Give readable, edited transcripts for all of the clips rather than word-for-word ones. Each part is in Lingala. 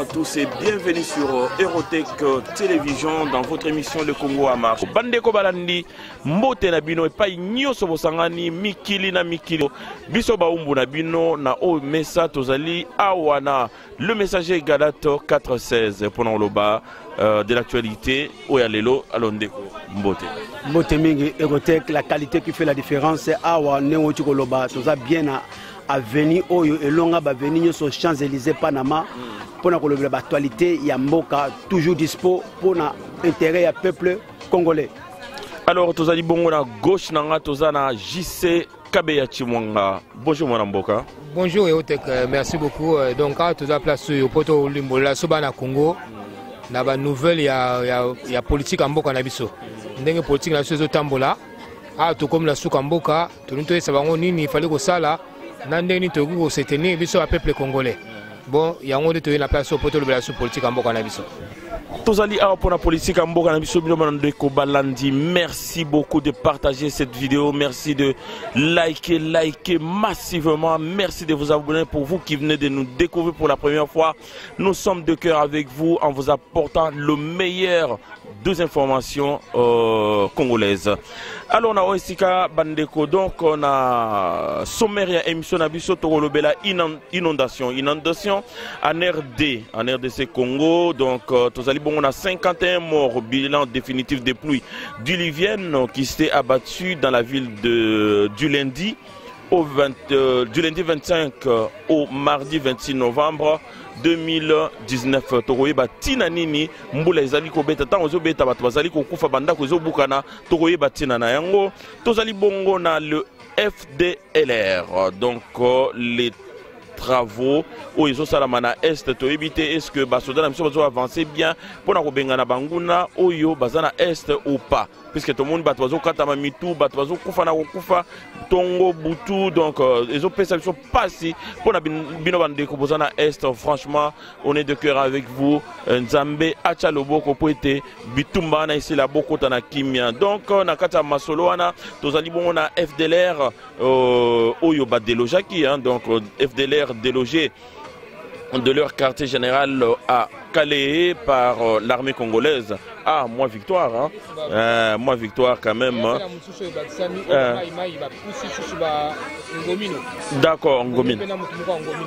à tous et bienvenue sur Eurotech Télévision dans votre émission Le Congo à marche. Bandeko balandi mbote na bino epai nyoso bosangani mikili na mikili biso baumbu na bino na o messa tozali awana le messager Galato 416 pendant le bas de l'actualité oyalelo alondeko mbote. Mbote mingi Eurotech, la qualité qui fait la différence c'est awa newo chikoloba toza bien à venir oyo elonga ba venir sur Champs-Élysées Panama pour l'actualité ya mboka toujours dispo pour l'intérêt du peuple congolais. Alors tozali bongo na gauche nanga tozana JC Kabeya Chimwanga. Bonjour mon mboka. Bonjour Eurotech, merci beaucoup. Donc tu as place au poto Limbola soba na Congo. Na ba nouvelle ya politique mboka na biso. Ndenge politique na biso tambola. To comme la souka mboka, to nito sabango nini fallait ko sala. Nandeni to go se tenir biso a peuple congolais. Bon, yango de to na place au poto la politique mboka na biso. Tozali a pour la politique en Boka Nabiso Bilomandeko Balandi. Merci beaucoup de partager cette vidéo. Merci de liker massivement. Merci de vous abonner pour vous qui venez de nous découvrir pour la première fois. Nous sommes de cœur avec vous en vous apportant le meilleur des informations congolaises. Alors on a Oesika Bandeko, donc on a sommaire émission Nabiso Torolobela inondation en RDC Congo. Donc Tozali bon, on a 51 morts, bilan définitif des pluies diluviennes qui s'est abattu dans la ville du lundi du lundi 25 au mardi 26 novembre 2019. Tokoyeba tina nini mbula ezali ko beta tant ozo beta bato bazali ko kufa banda ko zo bukana tokoyeba tina na yango tozali bongo na le FDLR donc les travaux où ils ont salamana est to éviter est-ce que basoda na miso avancer bien pour na ko bengana banguna oyo bazana est ou pas puisque tout le monde bato bazo katama mitu bato bazo kufa na kufa tongo butu donc ils ont pensé sont passé pour na bino bande ko bozana est. Franchement on est de cœur avec vous. Nzambe acha loboko poete bitumba na ici la boko tana kimia donc na kata masolo wana tozali bon na FDLR oyo ba delojaki donc FDLR délogé de leur quartier général à Calais par l'armée congolaise. Ah, moi victoire, hein. Moi victoire quand même. D'accord, Ngomine.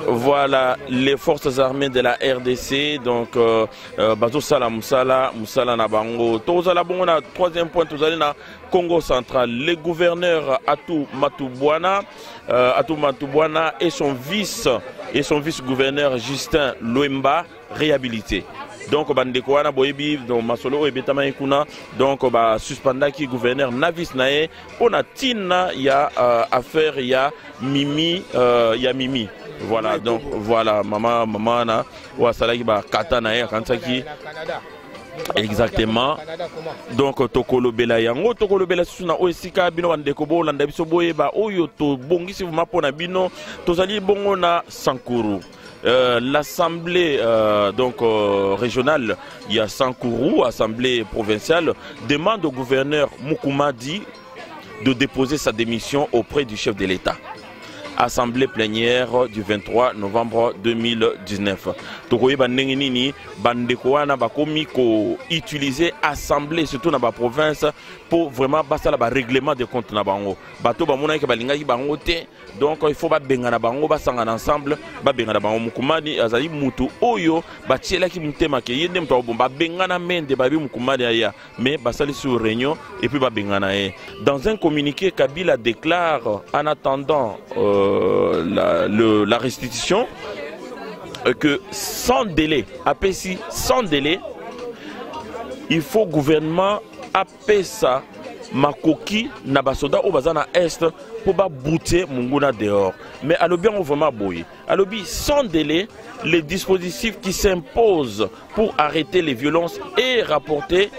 Voilà les forces armées de la RDC. Donc, Bazo Sala Moussala Nabango. Tozala bon, on a troisième point, Tozali na Congo central. Le gouverneur Atou Matouboana et son vice-gouverneur Justin Loemba réhabilité. Donc bandeko wana boyebi donc masolo ebetama ikuna donc ba suspendaki gouverneur Navis nae pona tina ya affaire ya Mimi voilà donc voilà mama na wa salaki ba kata nae kansaki exactement donc tokolo bela yango tokolo bela suna oesika bino bandeko bo landa biso boyeba oyo to bongisi vuma pona bino tozali bongo na Sankuru. L'assemblée régionale, il y a Sankourou, assemblée provinciale, demande au gouverneur Mukumadi de déposer sa démission auprès du chef de l'État. Assemblée plénière du 23 novembre 2019. Tokoye bandenge nini bandeko wana bakomi ko utiliser assemblée surtout dans la province pour vraiment basa la règlement de compte na bango. Bato ba mona ke balinga ki bango te donc il faut ba benga na bango ba sanga ensemble ba benga na bango Mukumadi azali mutu oyo ba tiela ki mutema ke yende mto ba benga na mende ba bi Mukumadi aya mais basali sur réunion et puis ba benga na e. Dans un communiqué Kabila déclare en attendant la restitution que sans délai, il faut gouvernement appeler ça makoki na basoda au bazana est pour ba bouter munguna dehors. Mais à l'obi on vraiment boy. À l'obi sans délai, les dispositifs qui s'imposent pour arrêter les violences et rapporter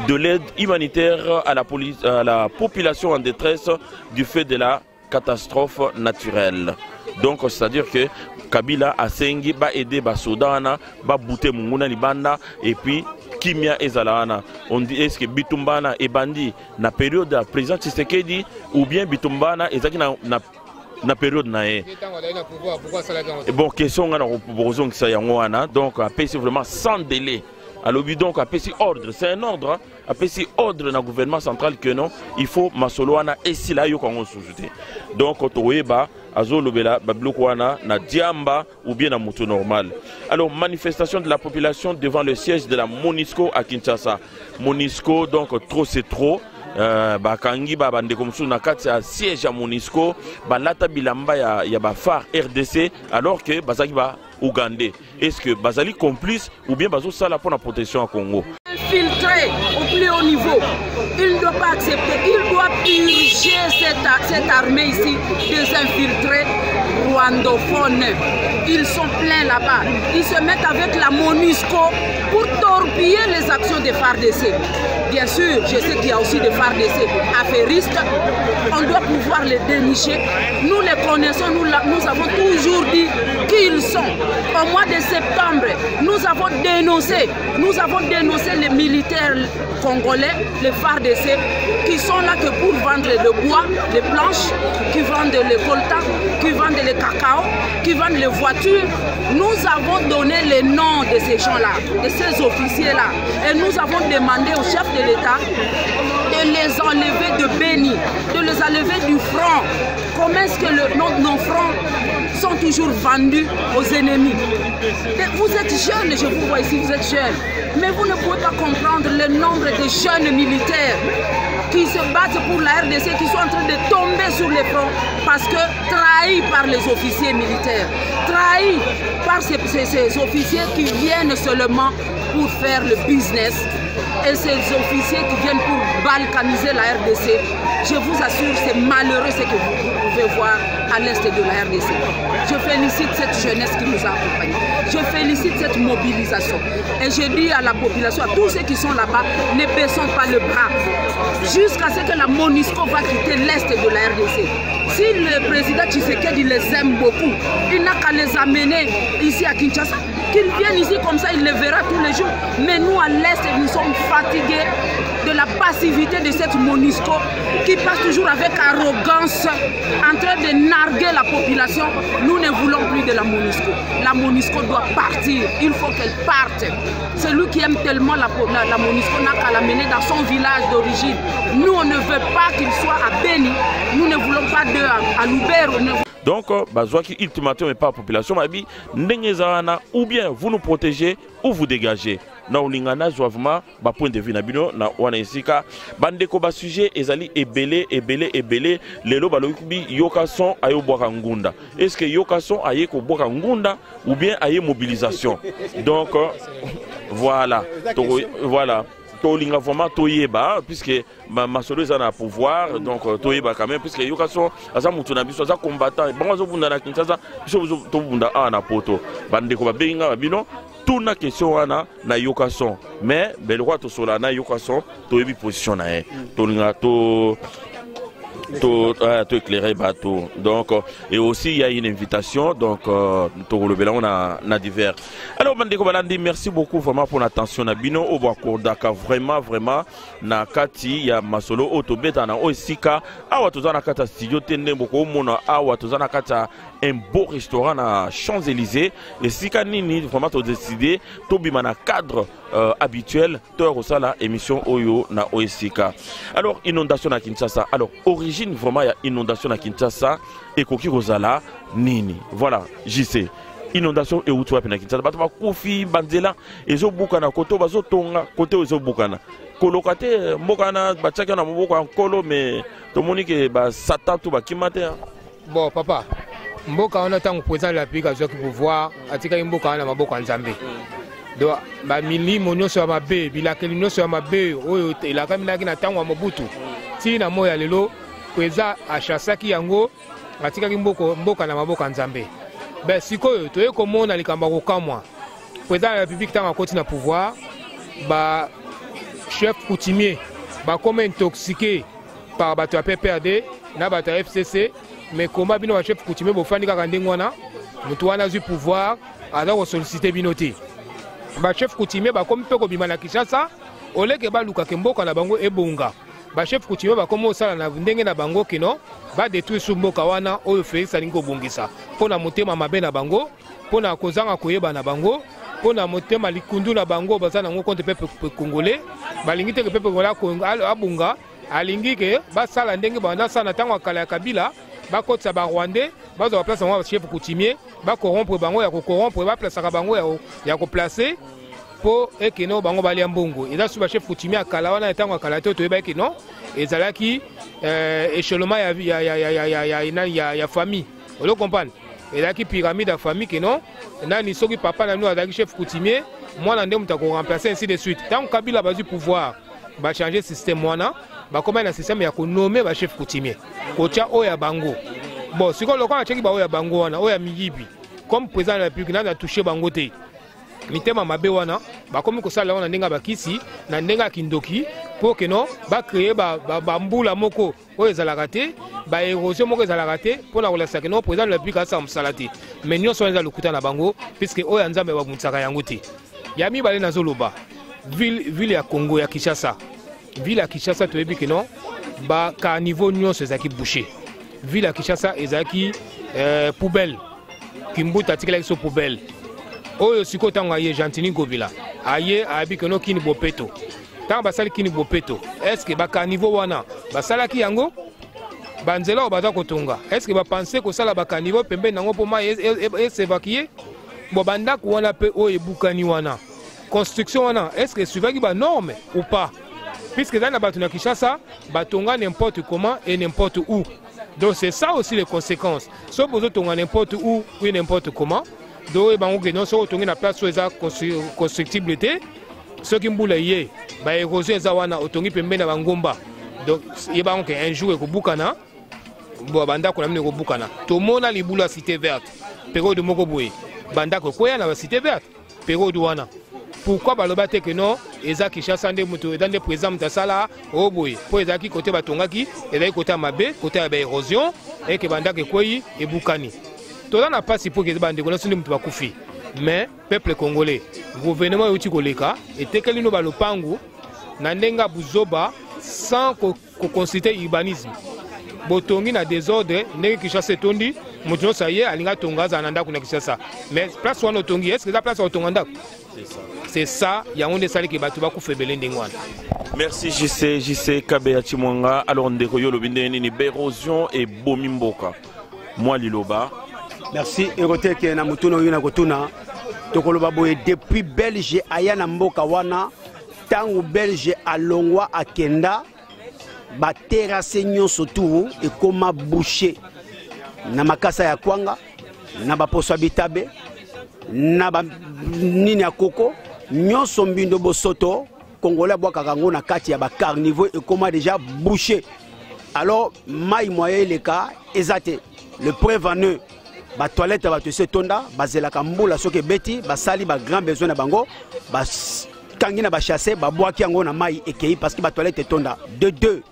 de l'aide humanitaire à la population en détresse du fait de la catastrophe naturelle. Donc c'est-à-dire que Kabila a sengi ba aider ba sodana ba bouter munguna libanda et puis kimia ezalana. On dit est-ce que Bitumbana et bandi na période de président Tshisekedi ou bien Bitumbana ezaki na na période nae. Bon question on a proposé que ça yangwana donc apesi vraiment sans délai. Alors donc apesi ordre, c'est un ordre hein? Apesi ordre na gouvernement central que non, il faut masoloana et si là yo kongo sous-jeté. Donc toyeba azolobela bablokwana na diamba ou bien na moto normal. Alors manifestation de la population devant le siège de la MONUSCO à Kinshasa. MONUSCO donc trop c'est trop. Bakangi bande comme ça na kati ya siège à MONUSCO balata bilamba ya ba phare RDC alors que bazaki ba Ougandais. Est-ce que bazali complice ou bien bazo sala pour la protection à Congo? Infiltré au plus haut niveau. Il ne doit pas accepter, il doit purger cette armée ici des infiltrés rwandophones. Ils sont pleins là-bas. Ils se mettent avec la MONUSCO pour torpiller les actions des FARDC. Bien sûr, je sais qu'il y a aussi des FARDC affairistes. On doit pouvoir les dénicher. Nous les connaissons, nous avons toujours dit qui ils sont. Au mois de septembre, nous avons dénoncé les militaires congolais, les FARDC, qui sont là que pour vendre le bois, les planches, qui vendent les coltas, qui vendent les cacao, qui vendent les voitures. Nous avons donné les noms de ces gens-là, de ces officiers-là. Et nous avons demandé au chef de l'État de les enlever de Béni, de les enlever du front. Comment est-ce que nos fronts sont toujours vendus aux ennemis? Vous êtes jeunes, je vous vois ici, vous êtes jeunes. Mais vous ne pouvez pas comprendre le nombre de jeunes militaires qui se battent pour la RDC, qui sont en train de tomber sur les fronts parce que trahis par les officiers militaires, trahis par ces officiers qui viennent seulement pour faire le business et ces officiers qui viennent pour balkaniser la RDC. Je vous assure, c'est malheureux ce que vous pouvez voir à l'est de la RDC. Je félicite cette jeunesse qui nous a accompagnés. Je félicite cette mobilisation. Et je dis à la population, à tous ceux qui sont là-bas, ne baissons pas le bras. Jusqu'à ce que la MONUSCO va quitter l'est de la RDC. Si le président Tshisekedi les aime beaucoup, il n'a qu'à les amener ici à Kinshasa. Qu'ils viennent ici comme ça, il les verra tous les jours. Mais nous, à l'est, nous sommes fatigués de la passivité de cette MONUSCO qui passe toujours avec arrogance en train de narguer la population. Nous ne voulons plus de la MONUSCO. La MONUSCO doit partir. Il faut qu'elle parte. Celui qui aime tellement la MONUSCO n'a qu'à l'amener dans son village d'origine. Nous, on ne veut pas qu'il soit à Béni. Nous ne voulons pas d'eux à Lubero. Donc, il ultimatum et pas la population, ou bien vous nous protégez ou vous dégagez. Na ulingana joavement ba point de vue na bino na wana isika bandeko ba sujet ezali ebele lelo balokubi yoka son ayo boka ngunda. Est-ce que yoka son aye ko boka ngunda ou bien aye mobilisation? Donc voilà. Tolinga vraiment toyeba puisque ma solo a pouvoir donc toyeba quand même puisque yoka son aza mutu na biso aza combattant bango zo bunda na Kinshasa biso to bunda na poto bandeko ba benga bino tout na question wana na yokason mais le roi to sola na yokason to yebi position na e to linga to éclairer bateau donc et aussi il y a une invitation donc to le on a divers. Alors bandeko balandi, merci beaucoup vraiment pour l'attention na bino au bakordaka vraiment na kati ya masolo otobeta na osika awa tozana kata studio tende mboko mona awa tozana kata un beau restaurant à Champs-Élysées et si kanini vraiment to décider to bima na cadre habituel to rosala émission oyo na osika. Alors inondation à Kinshasa, alors origine vraiment il y a inondation à Kinshasa et koki rosala nini, voilà JC inondation et outou na Kinshasa bato ba kofi banzela ezo bukana koto bazo tonga kote ezo bukana kolokate mbokana bachaka na moboko nkolo mais to monike ba satan to ba kimate. Bon papa mboka on attend président de la République à pouvoir atika mboka na maboko nzambe do ba milimo nyonso ya mabe bilakeli nyonso ya mabe oyo la kamila kina tango mobutu ti na moya lelo président achasaki yango atika mboka na maboko nzambe. Ben sikoyo toye komona likamba kokamwa président de la République tango akoti na pouvoir ba chef coutumier ba comme intoxiqué par bato ya PPRD na bato ya FCC. Mais comment bino chef coutumier bofandi kaka ndenge wana mutu wana zu pouvoir aza ko solliciter binoté ba chef coutumier ba comme pe ko bima na Kinshasa oleke ba luka ke mboka na bango ebonga ba chef coutumier ba komo sala na ndenge na bango kino ba détruire su mboka wana oyo Félix alingi kobongisa pona motema mabe na bango pona kozanga koyeba na bango pona motema likundu na bango baza nango contre peuple congolais balingi te peuple congolais abunga alingi ke basala ndenge banda sana tango akala ya Kabila bakotisa ba Rwandais bazwa place yango chef coutumier ba corrompre bango ya ko corrompre ba place ka bango ya ko placer po ekeno bango balia mbongo eza su ba chef coutumier akala wana tango akala te toyeba ekeno ezalaki échelonnement ya famille on le comprendre ezalaki pyramide ya famille keno nani soki papa na nous azalaki chef coutumier mwana nde muta ko remplacer ainsi de suite tant Kabila bazu pouvoir ba changer système wana ba comment na système ya ko nommer ba chef coutumier ko tia oya bango bon siko lokwa cheki ba oya bango wana oya miyibi comme président de la République na toucher bango te mitema mabe wana ba komi ko sala wana ndinga bakisi na ndinga kindoki pour que non ba créer ba mbula moko oyo ezalaka te ba érosion moko ezalaka te pona kolasa que non président de la République asa msalati mais nyonso eza lokuta na bango puisque oyo nzambe ba mutsaka yango te ya mibale na zoloba ville ya Congo ya Kinshasa ville ya Kinshasa toyebi que non ba ka niveau nyonso ezaki bouché ville ya Kinshasa ezaki poubelle kimbuta article so poubelle oyo siko tango aye Gentini Govila aye abi que non kini bopeto tango basali kini bopeto est-ce que ba ka niveau wana basalaki yango banzela o baza kotonga est-ce que ba penser ko sala ba ka niveau pembe nango poma s'évacuer bo banda ko wana pe oyo bukani wana construction wana est-ce que suivaki ba norme ou pas puisque dans la batu na Kinshasa batonga n'importe comment et n'importe où donc c'est ça aussi les conséquences so bozo tonga n'importe où ou n'importe comment donc bango que non so tonga na place so eza constructibilité ceux qui mbula yé ba érosion eza wana otongi pembe na bangomba donc yeba on que un jour ko bukana bo banda ko namne ko bukana to mona libula cité verte période moko boye banda ko koya na cité verte période wana pourquoi baloba te que non eza Kinshasa nde muto eza nde président mutasala o boye po eza ki côté batongaki eza côté mabe côté ya ba érosion et que banda ko koyi e bukani to na pasi pour que bande ko na sindi muto bakufi mais peuple congolais gouvernement yuti koleka etekeli no balopangu na ndenga buzoba sans consulter urbanisme botongi na désordre ndenge Kinshasa tondi muto ça y est alinga tongaza na ndako na Kinshasa mais place wana otongi est-ce que la place otonga ndako c'est ça yango nde sali ke batu bakufebele ndenge wana. Merci JC Kabeya Chimwanga. Alors ndeko yo lobinde nini bérosion et bomimboka moi liloba. Merci Eroteke na mutuno yuna kotuna tokoloba boye depuis Belge aya na mboka wana tangu Belge alongwa akenda ba terrasse nyonso tout et koma boucher na makasa ya kwanga na ba poso bitabe na ba nini ya koko nyonso mbindo bosoto congolais bwa kakango na kati ya ba carnivore et koma déjà boucher alors mai moyen le cas ezate le préveneux ba toilette ba tose tonda bazela kambula soke beti basali ba grand besoin na bango ba kangi na ba chasser ba bwaki yango na mai ekei parce que ba toilette tonda de deux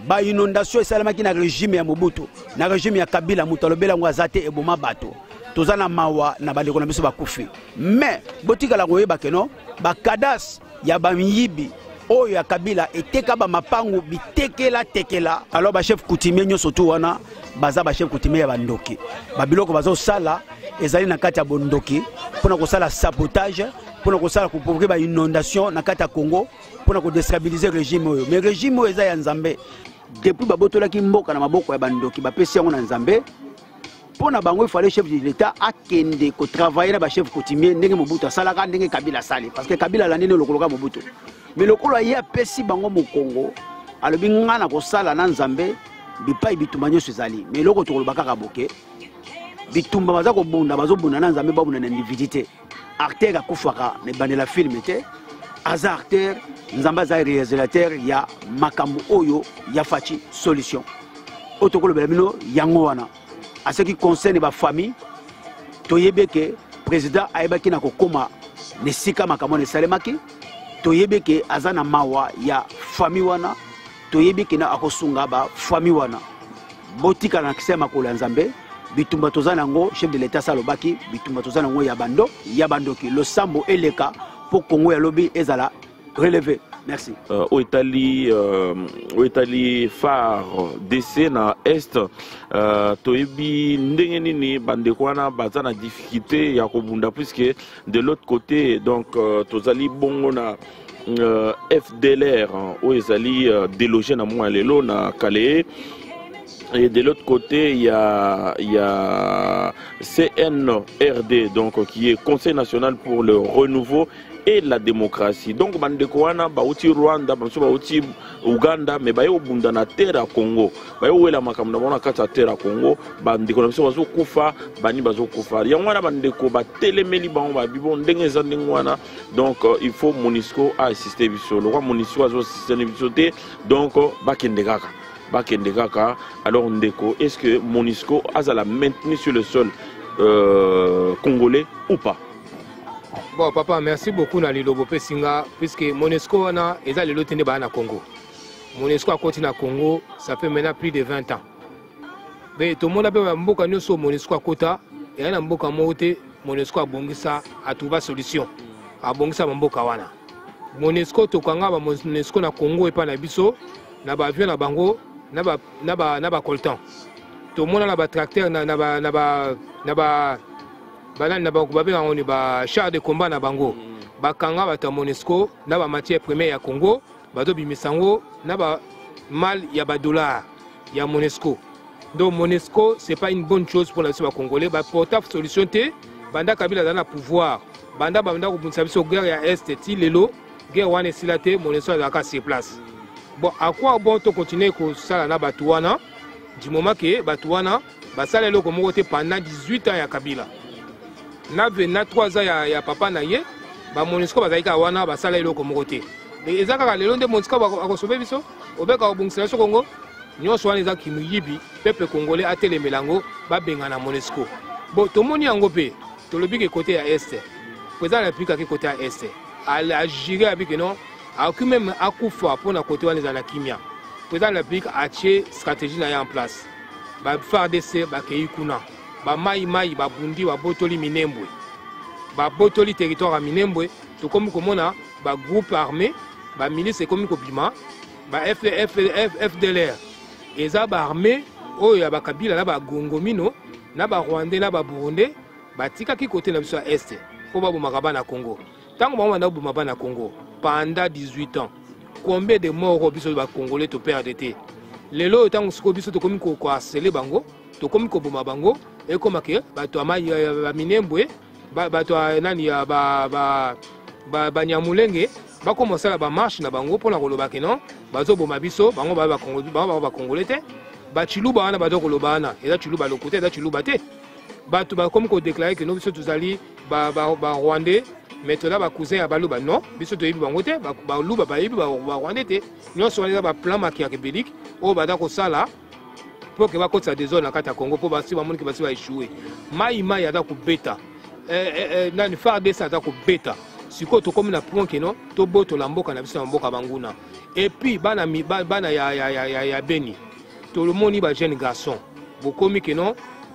ba inondation esalamaki na régime ya Mobutu na régime ya Kabila mutalobela ngo azate e boma bato tozana mawa na bandeko na biso bakufi mais botika la koyeba keno ba kadas ya ba miyibi oyo ya Kabila eteka ba mapangu bitekela tekela alors ba chef coutumier nyoso tu wana baza ba chef coutumier ya bandoki ba biloko bazo sala ezali na kati ya bondoki pona ko sala sabotage pona ko sala ko provoquer ba inondation na kati ya Congo pona ko déstabiliser régime oyo mais régime oyo eza ya Nzambe depuis babotolaki mboka na maboko ya bandoki ba pesi yango na Nzambe pona bango il fallait chef de l'état akende ko travailler na ba chef coutumier ndenge Mobutu asalaka ndenge Kabila sali parce que Kabila la ndenge lokoloka Mobutu mais lokolo ya pesi bango mo Congo alobi ngana ko sala na Nzambe bipai bitumba nyonso ezali mais loko tokolobaka kaboke bitumba baza ko bunda bazobunda na Nzambe babunda na individuité acteur akufaka ne bandela film te aza acteur Nzambe aza réalisateur ya makambo oyo ya fachi solution otokolobela bino yango wana à ce qui concerne ba famille toyebeke président ayebaki na kokoma ne sika makambo ne salemaki toyebeke azana mawa ya famille wana toyebeke na akosunga ba famille wana botika na kisema ko Nzambe bitumba tozana ngo chef de l'état salobaki bitumba tozana ngo ya bandoki lo sambo eleka pour Congo ya lobi ezala relevé Merci. Au Italie phare DC na Est, toyebi ndenge nini bandekwana bazana difficulté ya kobunda puisque de l'autre côté donc tozali bongo na FDLR où ezali délogé na mwa lelo na Calais. Et de l'autre côté, il y a CNRD, donc, qui est Conseil national pour le renouveau et la démocratie. Donc, bandekwana bauti Rwanda, bauti Uganda, mais bayo bunda na terre Congo. Bayo wela makamna bona kata terre Congo, bandekona biso bazo kufa, bani bazo kufa. Yangwana bandeko ba telemeli bango ba bibon ndenge za ndengwana. Donc, il faut MONUSCO assister biso. Le roi MONUSCO azo assister biso te. Donc, bakendekaka. Alors Ndeko, est-ce que MONUSCO a la maintenu sur le sol congolais ou pas? Bon papa, merci beaucoup na Lilobo Pesinga, puisque MONUSCO est dans le Ténéba na Congo. MONUSCO a continué à Congo, ça fait maintenant plus de 20 ans. Mais tout le monde a bien mboka nyoso MONUSCO a kota, et un mboka mote MONUSCO a bongisa a trouvé solution. A bongisa mboka wana. MONUSCO to kanga ba MONUSCO na Congo et pas na biso, na ba avion na bango. Naba coltan to mona na ba tracteur na char de combat na bango bakanga bata MONUSCO na ba matière première ya Congo bato bimisango na ba mal ya ba dollar ya MONUSCO. Donc MONUSCO c'est pas une bonne chose pour la Congolais ba portable solution te banda kabila dans la pouvoir banda ko bunsa biso guerre ya est ti lelo guerre wana silate MONUSCO azaka sur place. Bon, à quoi bon to continuer ko sala na Batouana du moment que Batouana ba sala le comme pendant 18 ans ya Kabila. Na 3 ans ya papa na ye ba MONUSCO ba zaika wana ba sala le comme côté. Mais ezaka le londe MONUSCO ba ko sauver biso, obeka obungisa so Congo. Nyonso wana ezaki muyibi peuple congolais atele melango ba benga na MONUSCO. Bon, to moni yango pe to lobi ke côté ya est. Président la République ke côté ya est. A gérer avec non a même akufa pour na côté wana za na kimia. Président de la République a ché stratégie na en place. Ba FARDC ba kei kuna. Ba mai ba bundi ba botoli Minembwe. Ba botoli territoire à Minembwe, to comme komona ba groupe armé, ba milice comme ko bima, ba FDLR. Eza ba armé oyo ya ba Kabila na ba Gongomino, na ba Rwandais na ba Burundais, ba tika ki côté na biso est. Po ba bomaka na Congo. Tango ba na bomaka na Congo. Pendant 18 ans, combien de morts au biso ba Congolais to perdre été? Les lots tant que biso to komi ko harceler bango, to komi ko boma bango et comme que ba to ama ba Minembwe, ba to nani ya ba Nyamulenge, ba commencer la ba marche na bango pour na koloba ke non, ba zo boma biso, bango ba Congolais te, ba Chiluba wana ba do koloba na, et là Chiluba le côté, là Chiluba te. Ba to ba comme ko déclarer que nous biso tozali ba Rwandais. Mais là, les cousins à Balouba, non, biso to yibi bangote, Balouba ba yibi ba Rwandais te. Nous sommes là ba plan machiavélique au bada ko sala pour que ba kotsa des zones na kata Congo pour ba si ba moni que ba si ba échouer. Mai ya da ko beta. Nani FARDC ça da ko beta. Siko to comme na point que non, to boto la mboka na biso na mboka banguna. Et puis bana ya Beni. Tout le monde ba jeune garçon. Bokomi que non,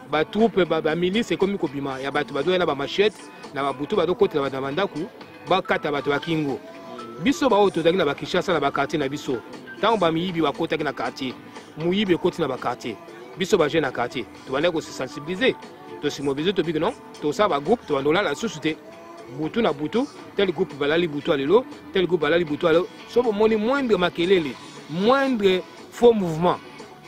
ba troupe ba milice c'est comme ko bima ya ba to ba do na ba machette. Na babutu ba do côté na ba mandaku ba kata ba to kingo biso ba oto dagina ba Kinshasa na ba quartier na biso tango ba miyibi ba kota na quartier muyibi côté na ba quartier biso ba jeune na quartier to ba ko se sensibiliser to se mobiliser to big non to ça ba groupe to ndola la société butu na butu tel groupe balali butu alelo tel groupe balali butu alelo so bo moni moindre makelele moindre faux mouvement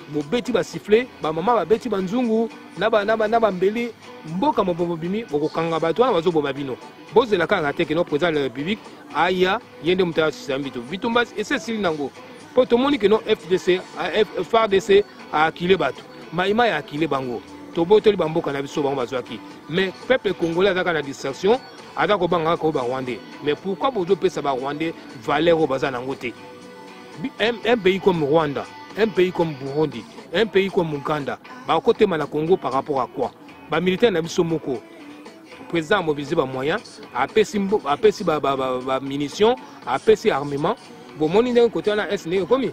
bo beti ba siffler ba mama ba beti ba nzungu na ba mbeli mboka mobombo bimi boko kanga bato wana bazo boma bino boze la kanga te que no président de la République aya yende mutaya sambito bitumba et c'est sili nango po to moni que no FARDC a akile bato maima ya akile bango to botoli bamboka na biso bango bazo aki mais peuple congolais azaka na distraction ada ko banga ko ba Rwandais mais pourquoi bozo pesa ba Rwandais valeur au bazana ngote un pays comme Rwanda, un pays comme Burundi, un pays comme Ouganda, bah côté mal à Congo par rapport à quoi? Bah militaire n'a pas moko. Président a mobilisé des moyens, a payé munitions, a payé armement. Bon mon idée côté on a SNE comme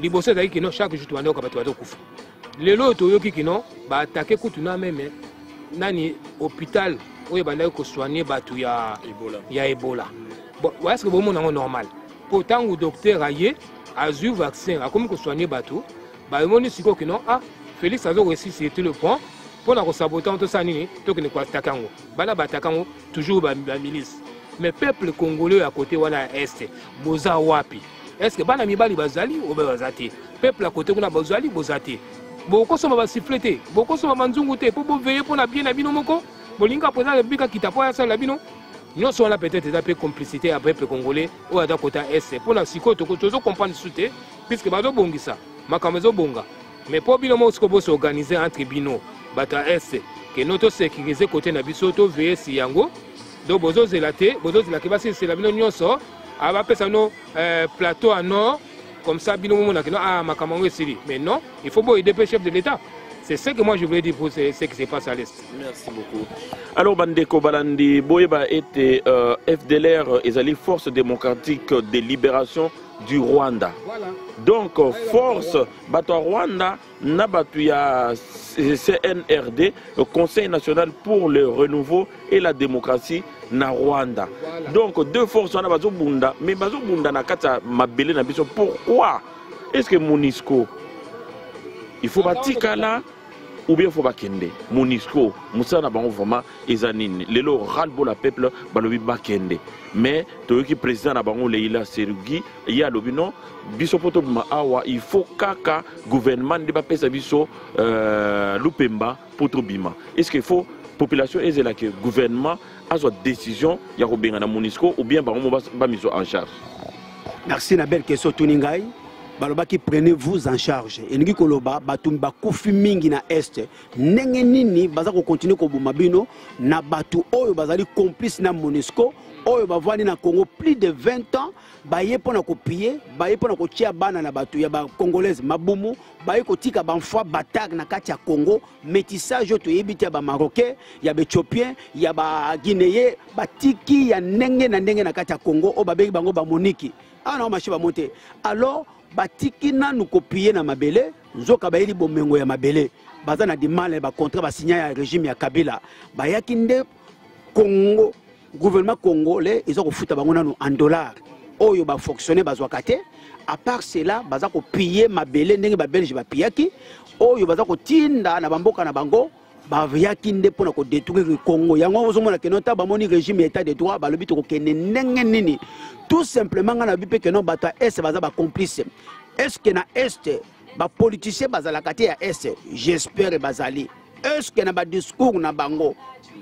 les bosseurs d'ailleurs qui non chaque jour tu vas donc abattre kufu. Les lots yoki qui non bah attaquer kutuna même nani hôpital où il va aller ko soigner batu ya Ebola. Bon est-ce que bon mon normal? pourtant le docteur aye a eu vaccin, a comme que soigner bateau, bah il dit que non, ah Félix a réussi c'était le point pour la saboter tout ça nini, tout que ne quoi takango, bala batakango toujours ba milice. Mais peuple congolais à côté wana est, boza wapi. Est-ce que bana mibali bazali ou bazati? Peuple à côté kuna bazali bozati. Beaucoup sont ba siffleter, beaucoup sont ba nzunguté pour veiller pour la bien na bino moko. Bolinga présent le bika kitapo ya ça la bino. Nous sommes là peut-être des complicité avec le Congolais ou à côté est pour la psycho to comprendre souté puisque bazo bongisa makamezo bonga mais pour bino mo ko s'organiser entre bino bata est que notre sécuriser côté na biso to veiller si yango donc bozo zelate ba c'est la bino nyonso aba pesa no plateau à nord comme ça bino mo na que ah makamango sili mais non il faut aider le chef de l'état. C'est ce que moi je voulais dire pour ce qui se passe à l'Est. Merci beaucoup. Alors, Bandeko Balandi, Boyeba était FDLR, les Forces démocratiques de libération du Rwanda. Voilà. Donc, force Bato Rwanda, Nabatuya CNRD, le Conseil national pour le renouveau et la démocratie na Rwanda. Voilà. Donc, deux forces, on a Bazo Bunda, mais Bazo Bunda na kata mabele na biso. Pourquoi est-ce que MONUSCO, il faut batika là? Ou bien il faut bakende MONUSCO Moussa na bango vraiment ezanini lelo ralbo la peuple balobi bakende mais toyoki président na bango Leila Serugi ya lobi non biso poto bima awa il faut kaka gouvernement de ba pesa biso lupemba poto bima est-ce qu'il faut population ezela que gouvernement a soit décision ya ko benga na MONUSCO ou bien bango ba miso en charge. Merci na belle question Tuningai. Baloba qui prenez-vous en charge. Et nous koloba batum bakufi mingi na est. Nenge nini baza ko continuer ko bumabino na batu oyo bazali complice na MONUSCO oyo bavani na Congo plus de 20 ans baye pona ko piller baye pona ko tia bana na batu ya ba congolaise mabumu baye ko tika banfwa batak na kati ya Congo métissage to yebiti ba marocain ya ba éthiopien ya ba guinéen batiki ya nenge na kati ya Congo o babengi bango ba moniki ana machi ba monter alors batiki nanu kopiye na mabele nzoka bayeli bomengo ya mabele baza na dimale ba contrat ba signer ya régime ya Kabila bayaki nde Congo gouvernement congolais ils ont kofuta bango nanu en dollars oyo ba fonctionner bazwa kate à part cela baza kopiye mabele ndenge ba belge ba piyaki oyo baza kotinda na bamboka na bango baviyaki nde pona ko détruire Congo yango ozomona ke nota ba moni régime état de droit balobi to ko kene ndenge nini tout simplement ngana bipe ke non bata est baza ba complice est-ce que na est ba politicien bazala kate ya est j'espère bazali est-ce que na ba discours na bango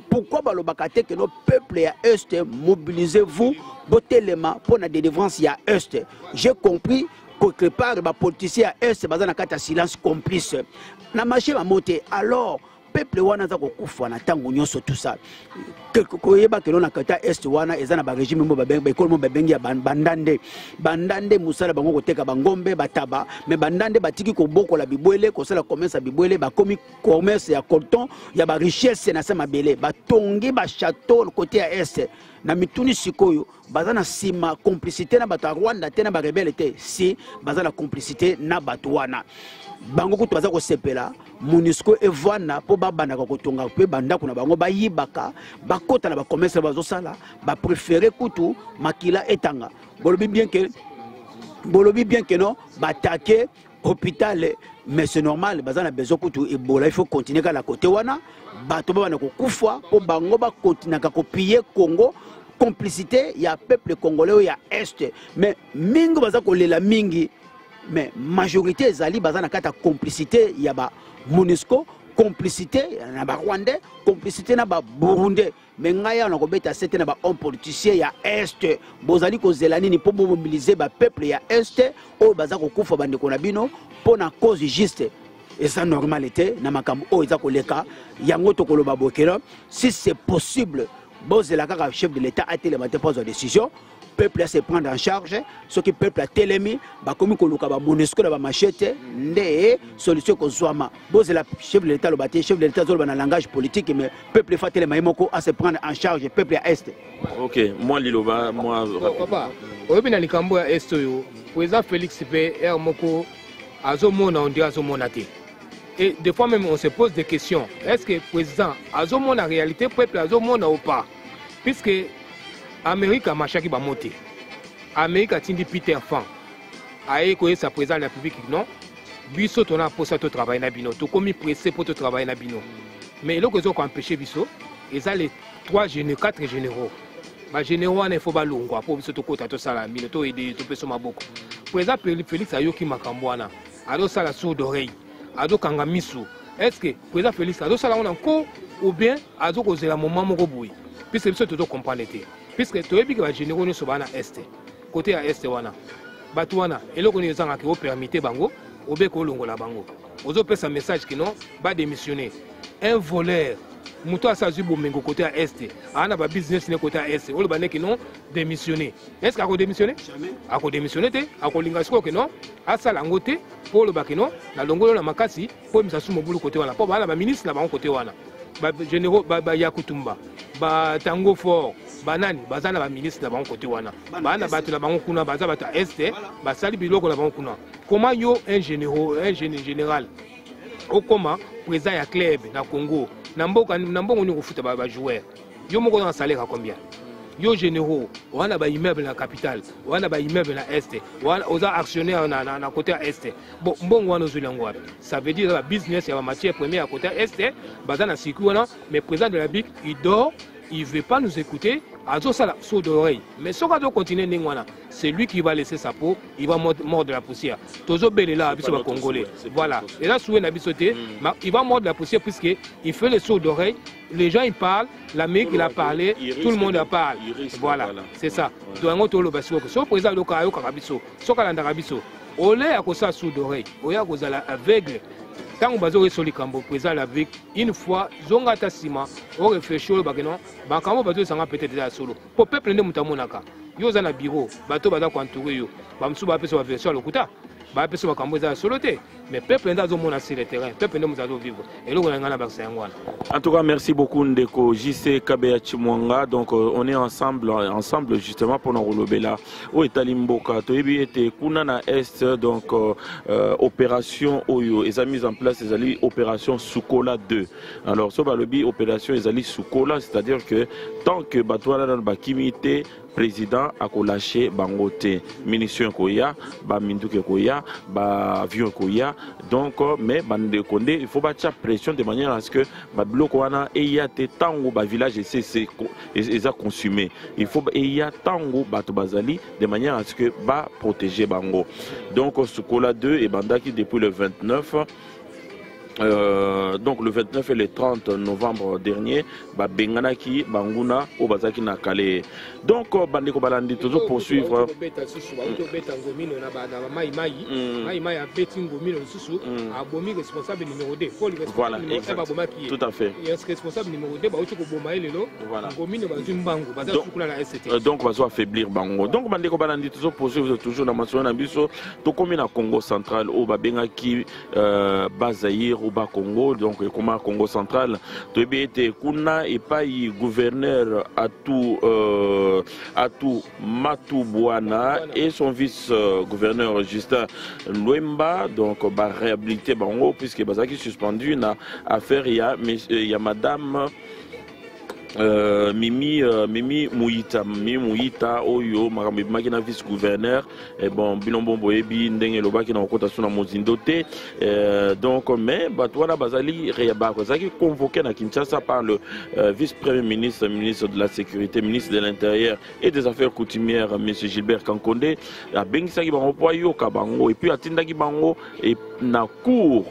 pourquoi balobaka te que nos peuples ya est mobilisez-vous botelema pour la délivrance ya est j'ai compris quelque part ba politicien ya est bazana kata silence complice na marché va monter alors peuple wana za kokufa na tango nyonso tout ça koyeba ke na kata est wana ezana ba régime mo babengi ba école mo babengi ya bandande musala bango koteka bangombe bataba mais bandande batiki ko bokola bibwele ko sala commerce bibwele ba komi commerce ya coton ya ba richesse na sama bele batongi ba château côté ya est na mituni sikoyo bazana sima complicité na bato Rwanda te na ba rebelle te si bazana complicité na bato wana bango kutu baza ko sepela MONUSCO evana po babana ko tonga pe banda kuna bango bayibaka bakota na ba commerce bazo sala ba préférer kutu makila etanga bolobi bien que non bataquer hôpital mais c'est normal bazana besoin kutu ebola il faut continuer ka la côté wana bato bana ko kufa po bango ba continuer ka piller Congo complicité ya peuple congolais ya est mais mingi baza ko lela mingi mais majorité ezali baza na kata complicité ya ba MONUSCO complicité na ba Rwandais complicité na ba Burundais mais ngaya na ko beta c'était na ba homme politicien ya est bozali ko zelani ni po mobiliser ba peuple ya est o baza ko kufa bande ko na bino pour na cause juste et ça normalité na makambo o eza ko leka yango to ko loba bokelo si c'est possible bozela kaka chef de l'état a télé matin pose décision peuple à se prendre en charge ce que peuple a télémi ba komi ko luka ba MONUSCO na ba machete ndé solution ko zwama boze la chef de l'état le bâti chef de l'état zo na langage politique mais peuple fa téléma moko à se prendre en charge peuple à est. OK moi liloba moi papa oyebi na likambo ya est yo président Félix pe moko azomona on dit azomona te et des fois même on se pose des questions est-ce que président azomona réalité peuple azomona ou pas puisque Amérique a marché qui va monter. Amérique a tindi Peter Fan. Aïe, quoi, ça présente la public, non? Biso, on a pour ça, tu travailles na bino. Tu commis pressé pour te travailler na bino. Mais là, ils ont empêché Biso, ils ont les 4 généraux. Les généraux, il faut pas l'ongwa pour Biso, tu côté, tu salami, tu aider, tu peux se maboko. Président Félix Ayoki Makambouana, ado sala sourd d'oreille, ado kangamisu. Est-ce que président Félix ado sala on encore ou bien ado cause la moment moroboui? Puisque Biso, tu dois comprendre. Puisque tu as vu que les généraux ne sont pas à l'Est. Côté à l'Est, Batouana, et là, on est en train de permettre Bango, ou bien qu'on la Bango. Aux autres, un message qui non, va démissionner. Un voleur, Moutou Assazu Bomengo côté à l'Est, un business côté à l'Est, ou le bané qui non, démissionner. Est-ce qu'il a démissionné? Jamais. A démissionné, a lingasco que non, à Salangote, pour le bakino, la longo la makasi, pour me s'assumer au boulot côté wana, pour la ministre là-bas côté wana. Généraux, Yakutumba, Tango Fort. Banani bazana ba ministre na bango côté wana bana batu na bango kuna baza batu est basali biloko na bango kuna comment yo un général au comment président ya club na Congo na mbongo ni kufuta ba joueur yo moko na salaire à combien yo généraux wana ba immeuble na capitale wana ba immeuble na est wana oza actionnaire na côté est bon mbongo wana zulango ça veut dire la business ya matière première à côté est bazana circuit wana mais président de la BIC il dort. Il ne veut pas nous écouter, à ça la saut d'oreille. Mais ce qu'on doit continuer, c'est lui qui va laisser sa peau, il va mordre de la poussière. Toujours bel là, Abisso Congolais. Voilà. Et là, souvent, il va mordre de la poussière puisqu'il fait le saut d'oreille. Les gens ils parlent, l'Amérique il a parlé, tout le monde a parlé. Voilà, c'est ça. Donc, on a le président de Karabiso, ce qu'on a d'Arabiso. On est à cause de saut d'oreille, on est à cause de l'aveugle. Quand on va sur les cambos, présent avec une fois, zonga tasima, on réfléchit au bagano, bankamo bateau s'en peut-être déjà solo. Pour peuple ne mutamonaka, yo zana bureau, bateau bada kwantouré yo, bamsou ba peso version lokuta, ba peso bakambo za soloté, mais peuple n'a pas sur le terrain, peuple n'a pas vivre. Et là on a un vaccin. En tout cas, merci beaucoup Ndeko JC Kabeya Chimwanga. Donc on est ensemble justement pour nous relever là. Au Italimboka, Toebi était Kunana Est, donc opération Oyo, ils ont mis en place les opération Sukola 2. Alors ça va le bi opération ils Sukola, c'est-à-dire que tant que Batouana dans Bakimité président a lâché bangote munitions koya ba minduke koya ba avion koya donc mais bande konde il faut battre pression de manière à ce que ba bloko wana et ya te tango ba village c'est a consumé il faut et ya tango bato bazali de manière à ce que ba protéger bango donc Sukola 2 et bandaki depuis le 29 donc le 29 et le 30 novembre dernier, Benganaki, Banguna, Obazaki Nakale. Donc, Bandeko Balandi, toujours poursuivre. Voilà, tout à fait. Donc, on va affaiblir Bango. Donc, Bandeko Balandi, toujours poursuivre, toujours dans ma Nabiso, tout comme in Congo central, Obabengaki, Bazaïr, Congo, donc comment Congo central, Tobete Kuna et pas gouverneur Atou Matoubuana et son vice-gouverneur Justin Luemba, donc bah réhabilité Bango puisque Bazaki suspendu na affaire il y a madame Mimi Mouita Oyo Makina vice-gouverneur et bon Bilombo Boebi Ndenge Loba qui n'a pas sur la Mozindote donc mais Batouana Bazali Réaba qui convoqué à Kinshasa par le vice-premier ministre, ministre de la sécurité, ministre de l'intérieur et des affaires coutumières M. Gilbert Kankonde à Bengisaki Bango Yoka Bango et puis à Tindaki Bango et na cour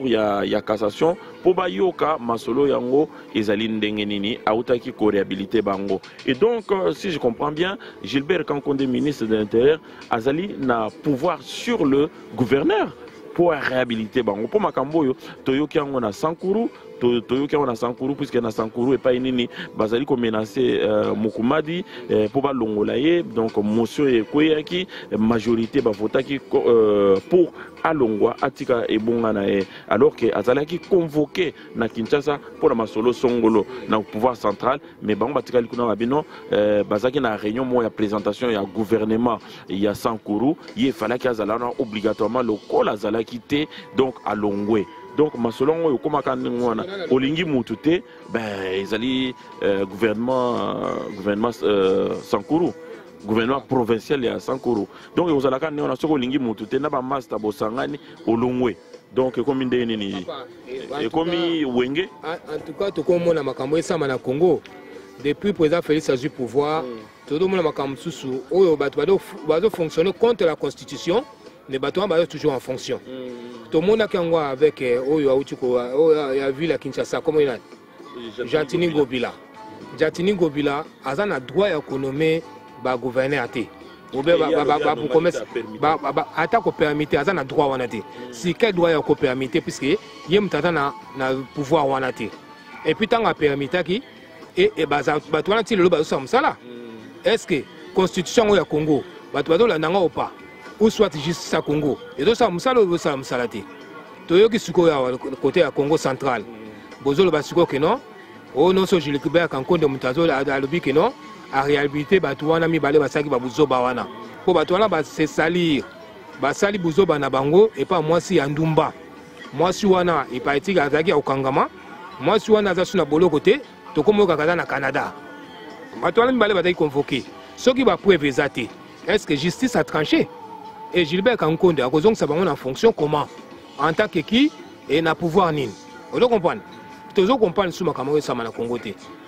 ya cassation pour bayoka masolo yango ezali ndenge nini autaki ko réhabiliter bango et donc si je comprends bien Gilbert Kankonde ministre de l'intérieur azali na pouvoir sur le gouverneur pour réhabiliter bango pour makambo yo toyoki yango na Sankuru toyoki yango na Sankuru puisque na Sankuru et pas nini bazali ko menacer Mukumadi pour ba longola ye donc motion ekoyaki majorité ba votaki pour alongwa atika ebonga na ye alors que azalaki convoqué na Kinshasa pour la masolo songolo na pouvoir central mais bango batika likuna babino bazaki na réunion mo ya présentation ya gouvernement ya Sankuru ye falaki azalana obligatoirement le col azalaki te donc alongwe donc masolongo oyo komaka ndenge wana olingi mutu te ben ezali gouvernement Sankuru gouvernement provincial ya Sankuru. Donc vous allez on a soko lingi mutu te na ba master bosangani olongwe. Donc comme ndé nini et comme wenge en tout cas to comme na makambo esama na Congo depuis président Félix Azui pouvoir tout le monde makambo susu oyo bato fonctionner contre la constitution les bateaux sont toujours en fonction. Tout le monde a qu'à avec oyo autuko a vu la Kinshasa comme il a Jatini Gobila. Jatini Gobila a un droit à nommer ba gouverneur até. Pour commerce attaque au permis a un droit à naté. Si quel droit à permis puisque yem tata na pouvoir à naté. Et puis tant à permis qui et baza bato na ti le bazo sam sala. Est-ce que constitution au Congo bato la nanga ou pas ou soit juste à Congo et donc ça musala ou ça musalati. Toyo qui suko ya côté à Congo central. Bozolo basiko que non. Oh non so Jules Kubert kan konde mutazo la lobi que non. En réalité bato wana mi balé basaki babuzo bawana. Po bato wana ba se salir. Ba sali buzo bana bango et pas moi si andumba. Moi si wana et pas etika azaki au Kangama. Moi si wana za suna bolo côté to komo kakada na Canada. Bato wana mi balé bataki convoqué. Ce qui va prouver zate. Est-ce que justice a tranché? Et Gilbert Kankonde, à cause de ça, on en fonction comment? En tant que qui et na pouvoir nin. Vous comprenez? Vous comprenez sous ma caméra ça na Congo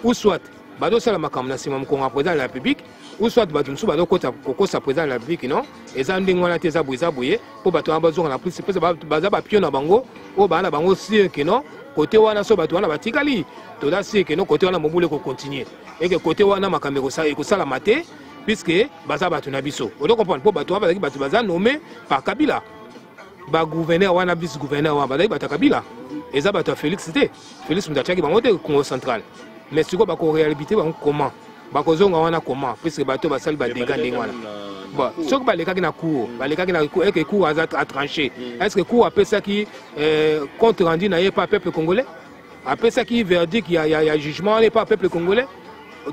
ou soit bado sala makamna sima mkonga président de la République ou soit bado sous bado kota kokosa président de la République non et ça ndingo na teza boye pour bato bazo na plus c'est baza ba pion na bango o bana bango si que non côté wana so bato wana batikali to da si que non côté wana mobule ko continuer et que côté wana makamero ça et ko sala maté puisque baza bato na biso vous comprenez pour bato baza nommé par Kabila ba gouverneur wana vice gouverneur wana baza Kabila et ça bato Félix c'était Félix Mutachaki bango de Congo central mais si quoi ba ko réalité ba comment ba ko zonga wana comment puisque bato ba sali ba dégâts ndengwana bon ce que ba les kaki na cour ba les kaki na cour et que cour a tranché est-ce que cour appelle ça qui compte rendu na pas peuple congolais après ça qui verdict il y a jugement n'est pas peuple congolais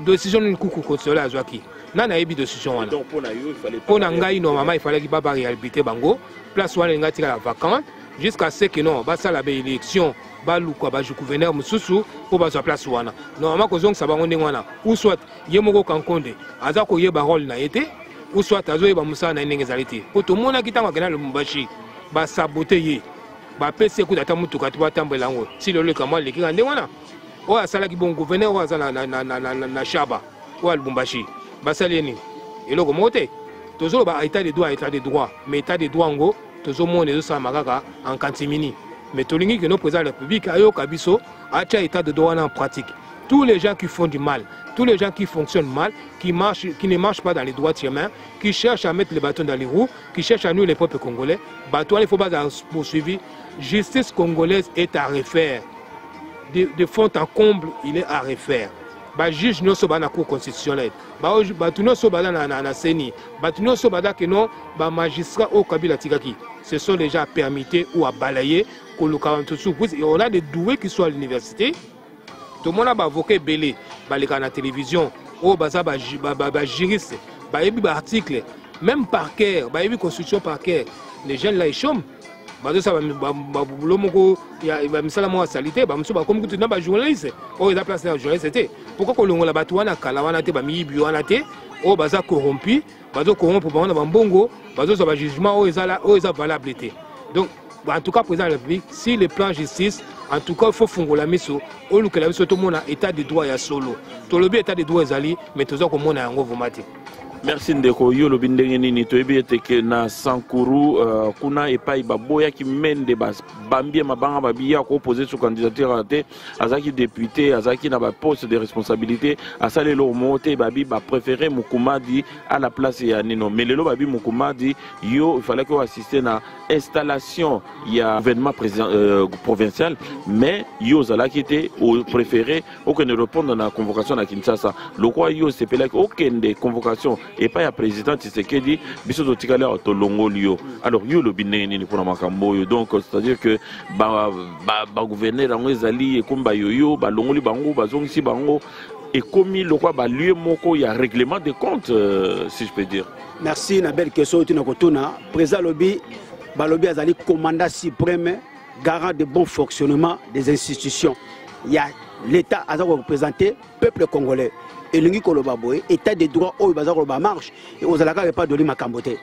décision d'une cour constitutionnelle à Zouaki nana yebi décision wana donc pour na yo il fallait pour ngai normalement il fallait qu'il ba réalité bango place wana ngati la vacante jusqu'à ce que non ba ça la élection ba luka ba gouverneur mususu pour ba sa place wana normalement ko zong sa bango ndengwana ou soit yemoko Kankonde aza ko yeba rôle na été ou soit azo yeba musa na ndenge zaliti pour tout monde qui tanga kana Lubumbashi ba saboter ye ba pese ku data mutuka tu batambela ngo si le kama le kinga ndengwana o asala ki bon gouverneur wa zana na Shaba ou Lubumbashi basaleni eloko mote toujours ba état de droit mais état de droit ngo toujours monde zo sa makaka en kantimini mais tolingi que nos présidents de la République ayo kabiso acha état de droit en pratique tous les gens qui font du mal tous les gens qui fonctionnent mal qui ne marchent pas dans les droits chemin qui cherchent à mettre les bâtons dans les roues qui cherchent à nuire les peuples congolais bateau il faut pas poursuivre justice congolaise est à refaire de fond en comble il est à refaire ba juge no so ba na cour constitutionnelle ba tu no so ba na CENI ba tu no so ba que non ba magistrat au Kabila tikaki ce sont les gens permis ou à balayer que le 42 et on a des doués qui sont à l'université tout le monde a avocat belé ba les na télévision au baza ba juriste ba yebi ba article même par cœur ba yebi constitution par cœur les jeunes là ils chôment bazo ça ba lomoko ya ba misala mo salité ba mso ba comme que na ba journaliste o eza place na journaliste c'était pourquoi ko longola batu wana kala wana te ba mibi wana te o baza corrompu bazo corrompre ba wana ba mbongo bazo ça ba jugement o eza valable te donc en tout cas président de la République si le plan justice en tout cas il faut fungola miso o lukela miso to mona état de droit ya solo to lobi état de droit ezali mais tozo ko mona yango vomati. Merci ndeko yo lobi ndenge nini toyebi ete ke na Sankuru kuna epai baboya ki mende bambie mabanga babia ko poser sur candidature te azaki député azaki na ba poste de responsabilité asale lo monter babi ba préféré Mukumadi à la place ya Nino mais lelo babi Mukumadi yo il fallait que assister na installation ya gouvernement provincial mais yo zalaki te au préféré aucun répondre na convocation na Kinshasa le quoi yo c'est pelak aucune des convocations et pas ya président Tshisekedi biso to tikala to longolio alors yo lo bineni pour makambo yo donc c'est-à-dire que ba gouverneur ngo ezali e komba yoyo ba longoli bango bazongisi bango et commis le quoi ba lieu moko ya règlement des comptes si je peux dire. Merci na belle question tu na kotuna président lobi balobi azali commandant suprême garant de bon fonctionnement des institutions il y a l'état a représenté peuple congolais et lingi koloba boy état de droit oyo baza koloba marche et ozalaka pas doli makambote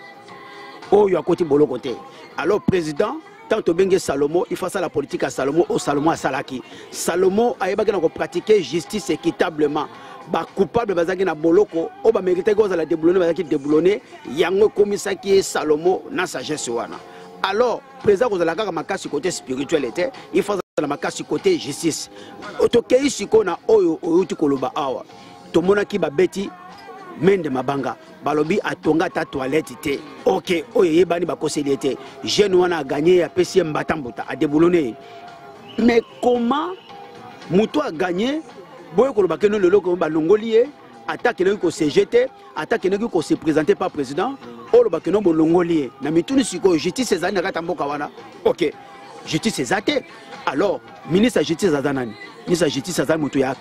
oyo akoti bolo côté alors président tant que Bengue Salomo, il faut ça la politique à Salomo, au Salomo à Salaki. Salomo a pratiqué justice équitablement. Ba coupable bazaki na boloko, o ba mérité goza la déboulonner, bazaki déboulonner, yango komisa qui est Salomo na sagesse wana. Alors, président goza la kaka makasi côté spirituel était, il faut ça la makasi côté justice. Otokei siko na oyo oyuti koloba awa. Tomona ki ba beti mende mabanga balobi atonga ta toilette te ok oyo yebani bakoseli te jeune wana a gagné ya pesi mbatambuta a déboulonné mais comment muto a gagné boye koloba keno lelo ko balongoli ye attaque ne ko CGT attaque ne ko se présenter par président oloba keno bolongoli na mituni siko justice ezali na kata mboka wana ok justice ezate alors ministre de la justice azanani ministre de la justice azali muto ya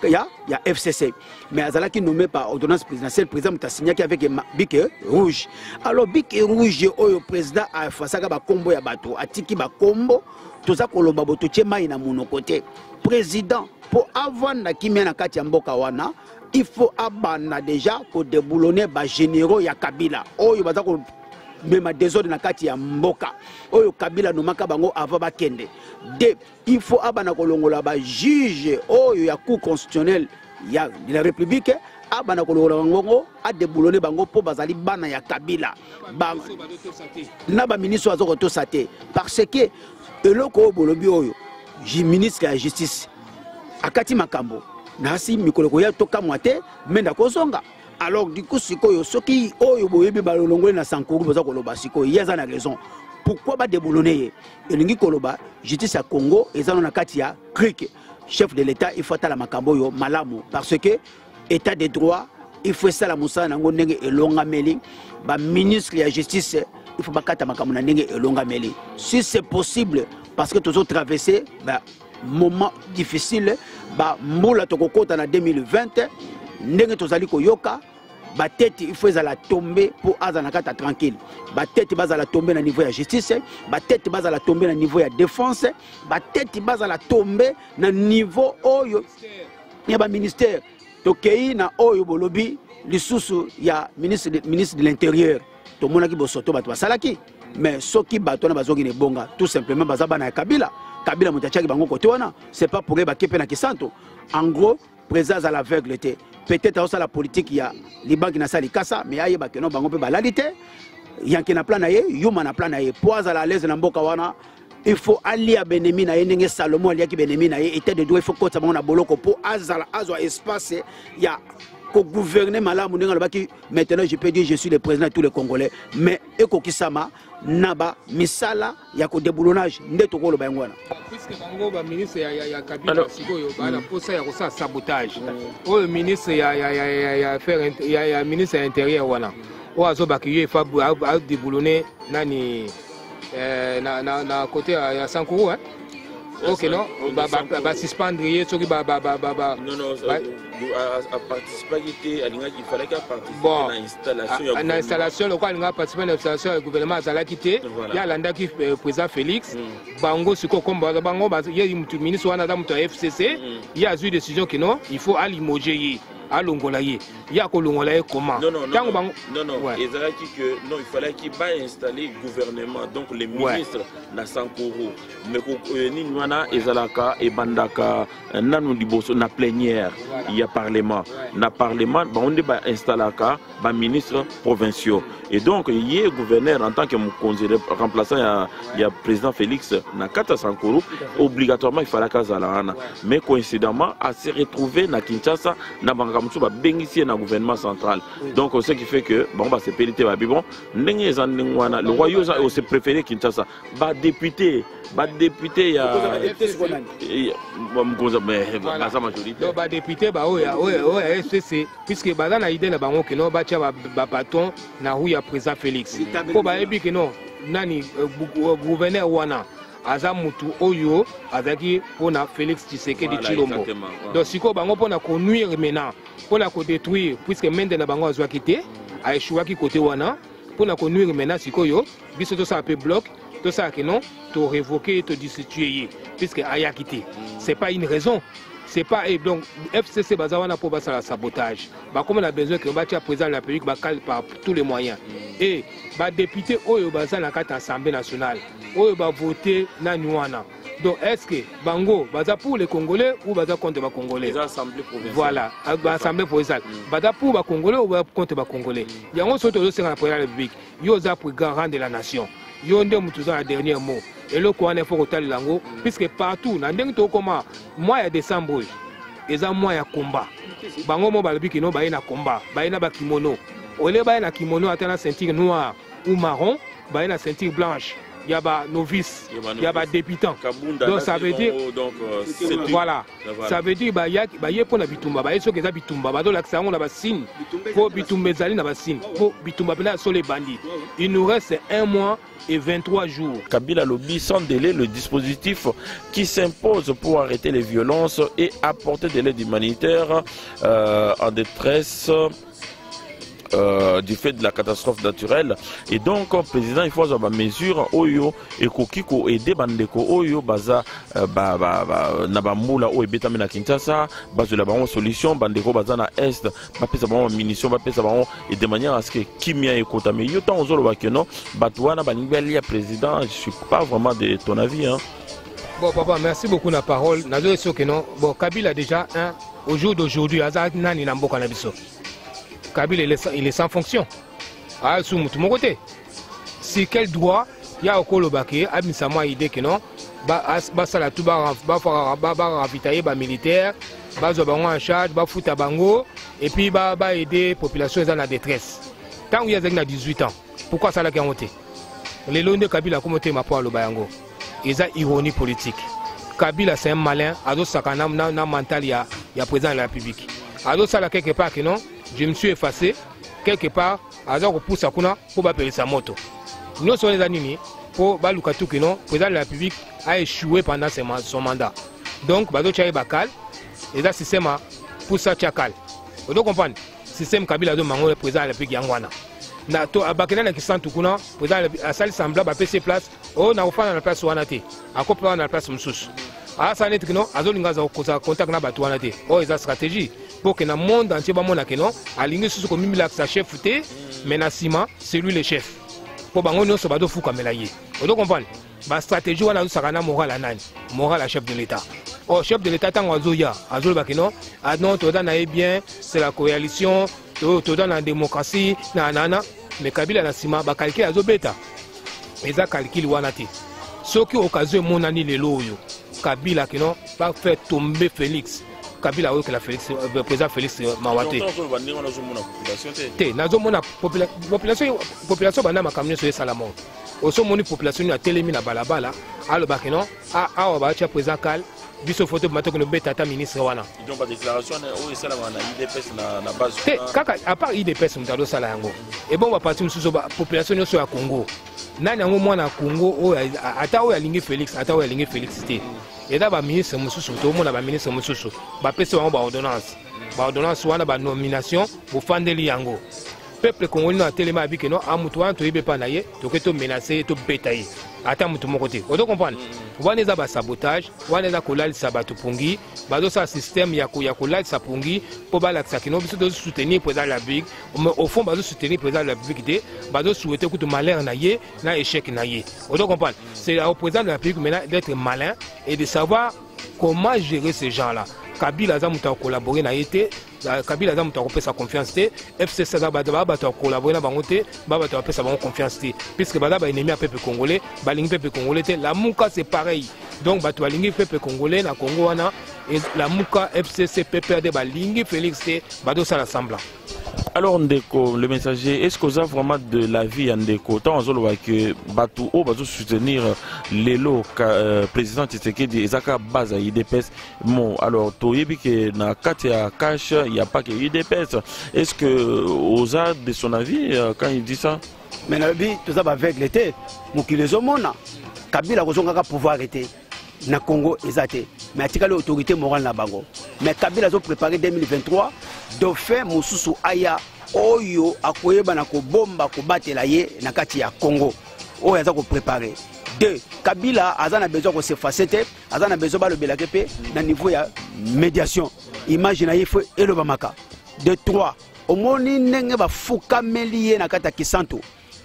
FCC mais azalaki nommé par ordonnance présidentielle président mutasigné avec bic rouge alors bic rouge oyo président a fasaka ba kombo ya bato atiki ba kombo toza koloba boto tchemai na monoko te président pour avoir na kimia na kati ya mboka wana il faut abana déjà pour déboulonner ba généraux ya Kabila oyo baza ko même désordre na kati ya mboka oyo Kabila no maka bango avant bakende de il faut abana kolongola ba juge oyo ya cour constitutionnelle ya de la république abana kolongola bango a déboulonner bango po bazali bana ya Kabila ba na ba ministre azoko to saté parce que eloko bolobi oyo ministre ya justice akati makambo nasi mikoloko ya toka mwate menda kozonga. Alors du coup sikoyo soki oyo boyebi balongole na Sankuru boza koloba sikoyo yeza na raison pourquoi ba déboulonner elingi koloba justice ya Congo ezano na kati ya cric chef de l'état il faut la makambo yo malamu parce que état de droit il faut ça la musala nango ndenge elonga meli ba ministre ya justice il faut bakata makambo na ndenge elonga meli si c'est possible parce que toujours traverser ba moment difficile ba mbula tokokota na 2020 ndenge tozali koyoka ba tête il faut la tomber pour azana kata tranquille ba tête bazala tomber na niveau ya justice ba tête bazala tomber na niveau ya défense ba tête bazala tomber na niveau oyo ya ba ministère tokei na oyo bolobi lisusu ya ministre de l'intérieur to mona ki bosoto bato basalaki mais soki bato na bazoki ne bonga tout simplement bazaba na Kabila Kabila mutachaki bango kote wana c'est pas pour ba kepe na kisanto en gros présence à l'aveugle était peut-être aussi la politique il y a les banques na sali kasa mais aye ba keno bango pe balalité yanke na plan na ye yuma na plan na ye poise à la l'aise na mboka wana il faut aller à Benemi na ye ndenge Salomo ali ki Benemi na ye était de droit il faut kota bango na boloko pour azala azwa espace ya ko gouverner malamu ndenge lobaki maintenant je peux dire je suis le président de tous les Congolais mais ekokisama naba misala ya ko déboulonnage ndeto ko loba ngwana puisque bango ba ministre ya Kabila sikoyo bana posa ya kosa sabotage o ministre ya ministre ya intérieur wana o azobaki ye fa déboulonner nani na côté ya Sankuru hein. Ok non, suspendre ye soki non a participer il fallait qu'il participe dans l'installation na installation le quoi il a participé à l'installation du gouvernement azalaki te ya landaki président Félix bango siko komba bango ye ministre wana da muto FCC il a eu décision que non il faut alimoger à Longolaye. Il y a Kolongolaye comment? Non, ezalaki que non, il fallait qu'il va installer le gouvernement, donc les ministres na Sankuru. Mais ni nwana ezalaka e bandaka nanu liboso na plénière, il y a parlement. Na parlement, on va installaka ba ministres provinciaux. Et donc il y a gouverneur en tant que remplaçant il y a président Félix na kata Sankuru, obligatoirement il fallait kazalana. Mais coïncidemment à se retrouver na Kinshasa na ba bengisi na gouvernement central. Donc ce qui fait que bon bah c'est périté ba bon ndenge ezandengwana le royaume a aussi préféré Kinshasa ba député ya sa majorité ba député ba SCC puisque ba na idée na bango que non ba tia ba bâton na hu ya président Félix ko ba ebi que non nani gouverneur wana aza mutu oyo azaki pona Félix Tshisekedi Tshilombo donc siko bango pona ko nuire maintenant pona ko détruire puisque mende na bango azwa kité a échouaki côté wana pona ko nuire maintenant siko yo biso to ça peu bloc to ça que non to révoquer to destituer puisque aya quitté c'est pas une raison c'est pas et donc FCC bazawana pour ça la sabotage. Bah comme on a besoin que on président de la République par tous les moyens. Et bah député oyo baza na carte Assemblée nationale. Oyo ba voter na nuana. Donc est-ce que bango baza pour les Congolais ou baza contre les Congolais? L'Assemblée provinciale. Voilà, l'Assemblée provinciale. Baza pour les Congolais ou contre les Congolais? Il y a un autre dossier dans la Présidence de la République. Yo za pour garant de la nation. Yo ndé mutuza le dernier mot. Et le quoi il faut retaler lango puisque partout dans ndenge to comment moi ya décembre et ça moi ya combat. Bango mo balobi kino ba na combat, ba na ba kimono. Ole ba na kimono atana ceinture noire ou marron, ba na ceinture blanche. Il y a des novices, il y a des débutants. Donc ça veut dire, voilà, ça veut dire qu'il y a pour la bitumba, il y a ceux qui ont bitumba, donc l'accès on a des signes, pour bitumba zali na des signes, pour bitumba bena sur les bandits. Il nous reste 1 mois et 23 jours. Kabila lobby sans délai le dispositif qui s'impose pour arrêter les violences et apporter de l'aide humanitaire en détresse. Du fait de la catastrophe naturelle et donc le président il faut avoir des mesures oyo et kokiko aider bandeko oyo baza na bamula oyo betami na Kinshasa bazo la ba solution bandeko baza na est ba pesa ba munitions ba pesa ba et de manière à ce que kimia ekota mais yo tant ozolo ba que non batwana balingi ali président je suis pas vraiment de ton avis hein. Bon papa merci beaucoup la parole nazo sûr que non bon Kabila déjà hein, au jour d'aujourd'hui azak nani na mboka na biso Kabila il est sans fonction. Ah, sous mon côté. Si quel droit il y a au Kolobake, à Misama idée que non, ça la tout va ravitailler les militaires, va en charge, va foutre à Bango, et puis va aider la population dans la détresse. Tant qu'il y a 18 ans, pourquoi ça l'a garanti? Les lois de Kabila comme ma poire le Bayango. Ils ont ironie politique. Kabila c'est un malin, à d'autres ça n'a mental il y a président de la République. À d'autres ça là quelque part que non. Je me suis effacé quelque part à pour Sakuna pour payer sa moto. Nous sommes les animés pour Balukatu que non, le président de la République a échoué pendant son mandat. Donc, Bado Tchaï Bakal, et là, système pour ça Tchakal. Vous comprenez? Système Kabila de Mango, le président de la République Yangwana. Na to abakena qui sent tout kuna, président a sali semblable à PC place, oh na ofana na place wanate, a kopla na place msusu. Ah ça n'est que non, azolinga za contact na batu wanate. Oh ils a stratégie. Pour que dans le monde entier, à l'ingé sous comme sa chef, mais Nassima, c'est lui le chef. Pour que nous soyons fous comme il vous comprenez? La stratégie, on a une morale à Nani, morale à chef de l'État. Au chef de l'État, tant Azoya, Azol Bakino, non, tout dans bien, c'est la coalition, tout dans la démocratie, nanana, mais Kabila Nassima, va calculer Azobeta. Ils ont calculé Wanati. Ce qui occasionne mon année les loyaux, Kabila qui non, va faire tomber Félix. Kabila que la Félix, le président Félix Mawate. Population banana camion sur Salamon. Au sommet population a télémi na balabala. Alors bakeno a obacha président Kal. Biso photo matin que nous bêta ministre wana. Ils ont pas déclaration au Salamon na IDPS na base. Kaka à part IDPS nous allons Salango. Et bon on va partir sur population sur la Congo. Nani yango mwana Congo ata o ya lingi Félix ata o ya lingi Félix té. Et là, le ministre Moussou, tout le monde a le ministre Moussou. Il y a une ordonnance. L'ordonnance, il y a une nomination pour Fandeli Yango. Le peuple congolais a tellement dit que non, à Moutouan, tu n'es pas naïe, tu es menacé, tu es bétaillé. Attends, Moutou, mon côté. Vous comprenez? Vous avez un sabotage, vous avez un collage de Sabatupungi, vous avez un système qui a un collage de Sapungi pour soutenir le président de la République. Au fond, vous soutenir le président de la République, vous souhaitez que le malheur naïe, l'échec naïe. Vous comprenez? C'est au président de la République maintenant d'être malin et de savoir comment gérer ces gens-là. Kabila a collaboré na été, Kabila a sa confiance, FCC a collaboré na bangote, a sa confiance, puisque bala ba ennemi à peuple congolais, balingi peuple congolais, la Mouka c'est pareil. Donc balingi peuple congolais na Congo wana et la Mouka FCC PPRD balingi Félix bado ça l'assemblée. Alors Ndeko, le messager, est-ce que vous avez vraiment de la vie à Ndeko? Tant on voit que Batou va soutenir l'élo président Tshisekedi et Zaka base à IDPS. Bon, alors Toyebi que na Katia Cash, il n'y a pas que IDPS. Est-ce que vous avez de son avis quand il dit ça? Mais la vie, tout ça va avec l'été. Moukile Zomona, Kabila a pouvoir arrêter. Na Congo ezate mais atika l'autorité morale na bango mais Kabila a préparé 2023 dauphin mususu aya oyo akoyeba na ko bomba ko batela ye na kati ya Congo oyo aza ko préparer. 2 Kabila azana besoin ko s'effacer te, azana besoin ba le belake na niveau ya médiation. Imagine il faut elobamaka. De 3 omoni ndenge ba fukameli ye na kata kisanto.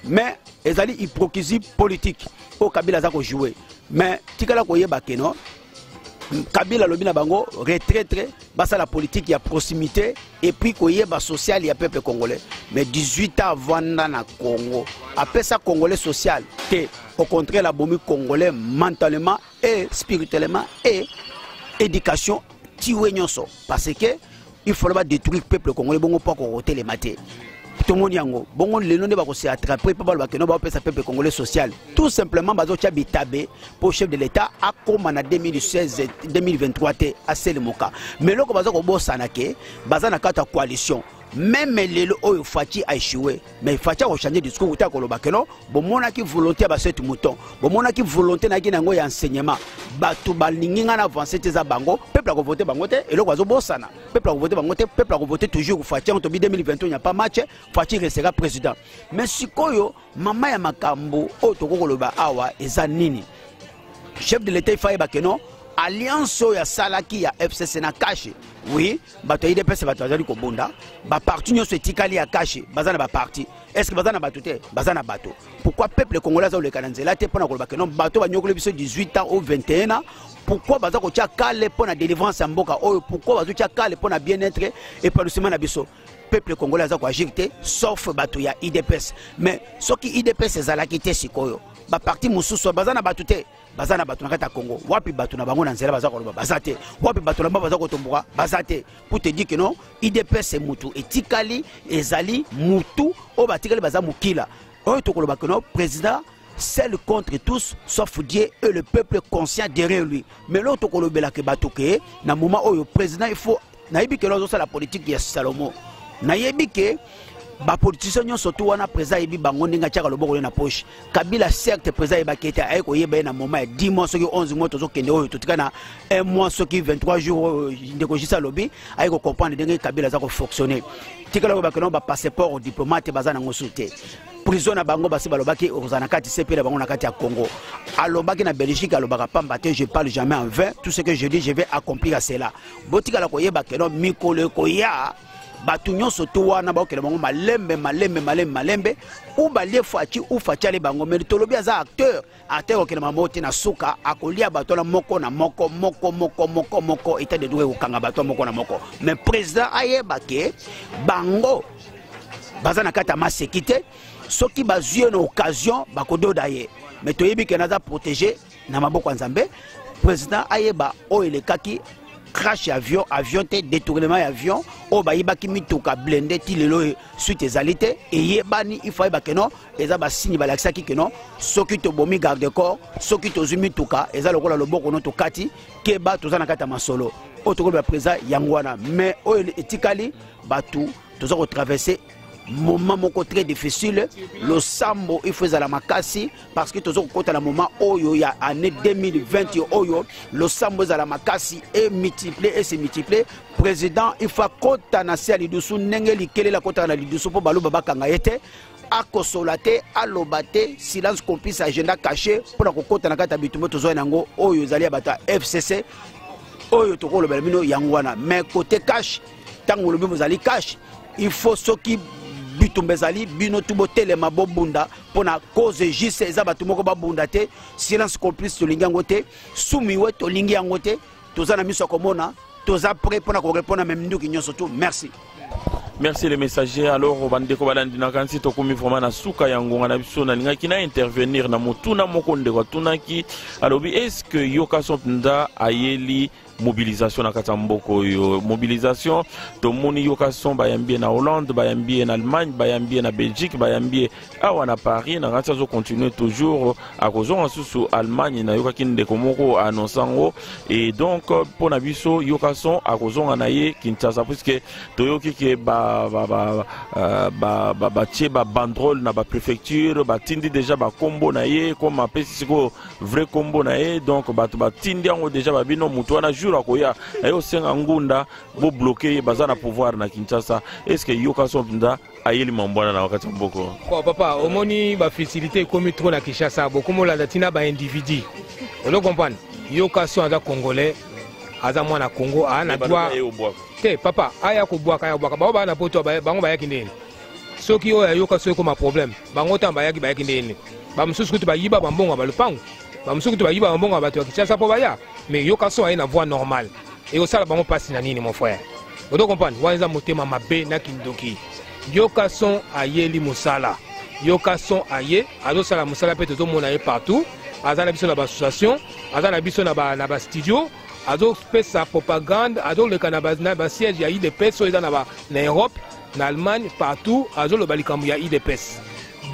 Mais ezali hypocrisie politique o Kabila za ko jouer. Mais tikala ko yeba keno Kabila lobina bango retraite basa la politique ya proximité et puis ko yeba social ya peuple congolais. Mais 18 ans avant na Congo, après ça congolais social que au contraire la bomi congolais mentalement et spirituellement et éducation tiwe nyonso parce que il faut pas détruire peuple congolais bongo pas coroter les matés. Tout le monde yango bongo le nom ba ko se attraper pas ba keno ba pesa peuple congolais social tout simplement bazo tia bitabé pour chef de l'état a comme en 2016 2023 té à Selemoka mais loko bazo ko bosana ke bazana kata coalition même les oyo Fati a échoué mais Fati a changé discours ta ko lobakeno bon mona ki volonté ba cette mouton bon mona ki volonté na ki nango ya enseignement batu balingi ngana avancer te za bango peuple a voter bango te et loko bazo bosana peuple a voter bango te peuple a voter toujours Fati en 2021 il n'y a pas match Fati restera président mais sikoyo mama ya makambo o to ko loba awa eza nini chef de l'état il bakeno alliance ya salaki ya FCC na caché oui bato IDPS bato azali ko bonda ba parti nyo etikali ya caché bazana ba parti est-ce que bazana bato te bazana bato pourquoi peuple congolais za le kananzela te pona ko ba kenon bato ba nyokolo biso 18 ans ou 21 ans pourquoi baza ko tia kale pona délivrance mboka oyo pourquoi bazo tia kale pona bien-être et épanouissement na biso peuple congolais za ko agir te sauf bato ya IDPS mais soki IDPS ezalaki te sikoyo ba parti mususu bazana bato te bazana bato na kata Congo wapi bato na bango na nzela baza ko loba bazate wapi bato na baza ko tomboka bazate pour te dire que non IDPS mutu etikali ezali mutu o batikali baza mukila oyo to ko loba que non président seul contre tous sauf Dieu et le peuple conscient derrière lui mais l'autre ko lobela ke bato ke na moment oyo président il faut na yebi que lozo la politique ya Salomo na yebi ke ba politicien nyonso to wana président yebi bango ndinga tiaka loboko na poche Kabila certes président yeba kete ay ko yeba na moment 10 mois soki 11 mois tozo kende oyo totikana 1 mois soki 23 jours ndeko jisa lobi ay ko comprendre ndenge Kabila za ko fonctionner tikala ko ba que non ba passeport diplomate bazana ngosuté prison na bango basi balobaki ozana kati CP bango na kati ya Congo alobaki na Belgique alobaka pamba te je parle jamais en vain tout ce que je dis je vais accomplir cela botikala ko yeba que non mikolo ko ya batu nyonso to wana ba okela bango malembe ou balie Fati ou Fati ale bango mais tolobi aza acteur okela mamote na suka akolia bato na moko na moko état de droit okanga bato moko na moko mais président ayeba ke bango bazana kata masekite soki bazue na occasion bakododa ye mais toyebi ke naza protéger na maboko nzambe président ayeba o elekaki crash avion te détournement avion o bayibaki mituka blindé ti lelo suite ezalité et yebani il faut ba keno eza ba signe ba laksaki keno soki to bomi garde corps soki to zumi tuka eza lokola loboko no to kati ke ba to zana kata masolo o to ko ba président yangwana mais o etikali batu to zo traverser moment moko très difficile le sambo il faut la makasi parce que toujours côté la moment oyo ya année 2020 oyo le sambo za la makasi et se multiplier président il faut kota na sia lidusu ndenge likele la kota na lidusu po balo baba kanga yete akosolate alobate silence complice agenda caché pour la kota na kata bitumbo tozo nango oyo zali bata FCC oyo to ko lobela mino yangwana mais côté cash tango lobi mozali cash il faut soki bitumbezali bino tubo telema bobunda pona cause juste eza batu moko babunda te silence complice to lingango te sumiwe to lingi yango te toza na miso komona toza prêt pona ko répondre même nduki nyonso tout merci. Merci les messagers. Alors, bandeko balandina kansi tokumi vraiment na suka yango na biso na linga kina intervenir na motuna mokonde kwa tunaki. Alors, est-ce que yoka sonda ayeli mobilisation na katamboko yo mobilisation to moni yoka son bayambie na Hollande, bayambie na Allemagne, bayambie na Belgique, bayambie awa na Paris na ngata zo continuer toujours à cause en Allemagne na yoka kinde komoko annonçango et donc pour na biso yoka son à cause en aye Kinshasa puisque toyoki ke ba bandrole na ba préfecture ba tindi déjà ba combo na ye comme apesi siko vrai combo na ye donc ba tindi yango déjà ba bino mutu na jour mesure akoya ayo senga ngunda bo bloquer bazana pouvoir na Kinshasa. Est-ce que yoka son pinda ayeli mambwana na wakati mboko? Kwa papa omoni ba facilité comme trop na Kinshasa beaucoup mo la datina ba individu. On comprend. Yoka son aza congolais aza mwana Congo ana droit. Te papa aya ko boaka ya boaka ba na poto bango ba yaki ndeni. Soki oyo yoka so ko ma problème bango tamba yaki ba yaki ndeni. Ba msusu kutu ba yiba ba mbongo ba lupango. Ba msusu kutu ba yiba ba mbongo ba to Kinshasa po ba ya. Mais yoka so na voix normale. Et au sala bango passe na nini mon frère. On doit comprendre wanza motema mabe na kindoki. Yoka son ayeli musala. Yoka son aye azo sala musala pe to mona partout. Azana biso na ba association, azana biso na ba studio. Azo pesa propagande, azo le canabas na ba siège ya IDPS so eza na Europe, en Allemagne, partout, azo le balikambu ya IDPS.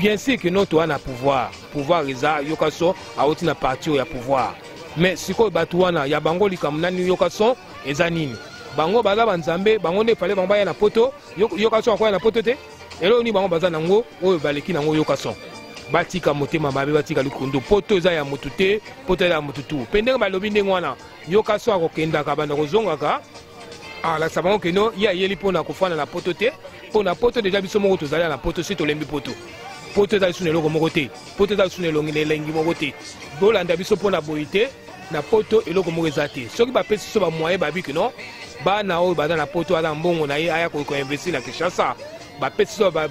Bien sûr que notre on a pouvoir eza yokaso a oti na parti ya pouvoir. Mais siko batuana ya bango likamu nani yokaso eza nini? Bango baza banzambe, bango ne fallait bango ya na poto, yokaso akoya na poto te. Elo ni bango baza nango oyo baleki nango yokaso. Batika motema mabe batika lukundo poto eza ya mutute poto ya mututu pendenge balobi ndenge wana yokaso akokenda ka bana kozongaka la sabango keno ya yeli pona kofana na poto te pona poto deja biso moko tozali na poto si tolembi poto eza sune loko moko te poto eza sune longine lengi moko te bolanda biso pona boite na poto eloko moko eza te soki bapesi so ba moyen babi keno bana oyo baza na poto ala mbongo na ye aya ko investir na Kinshasa bapesi so ba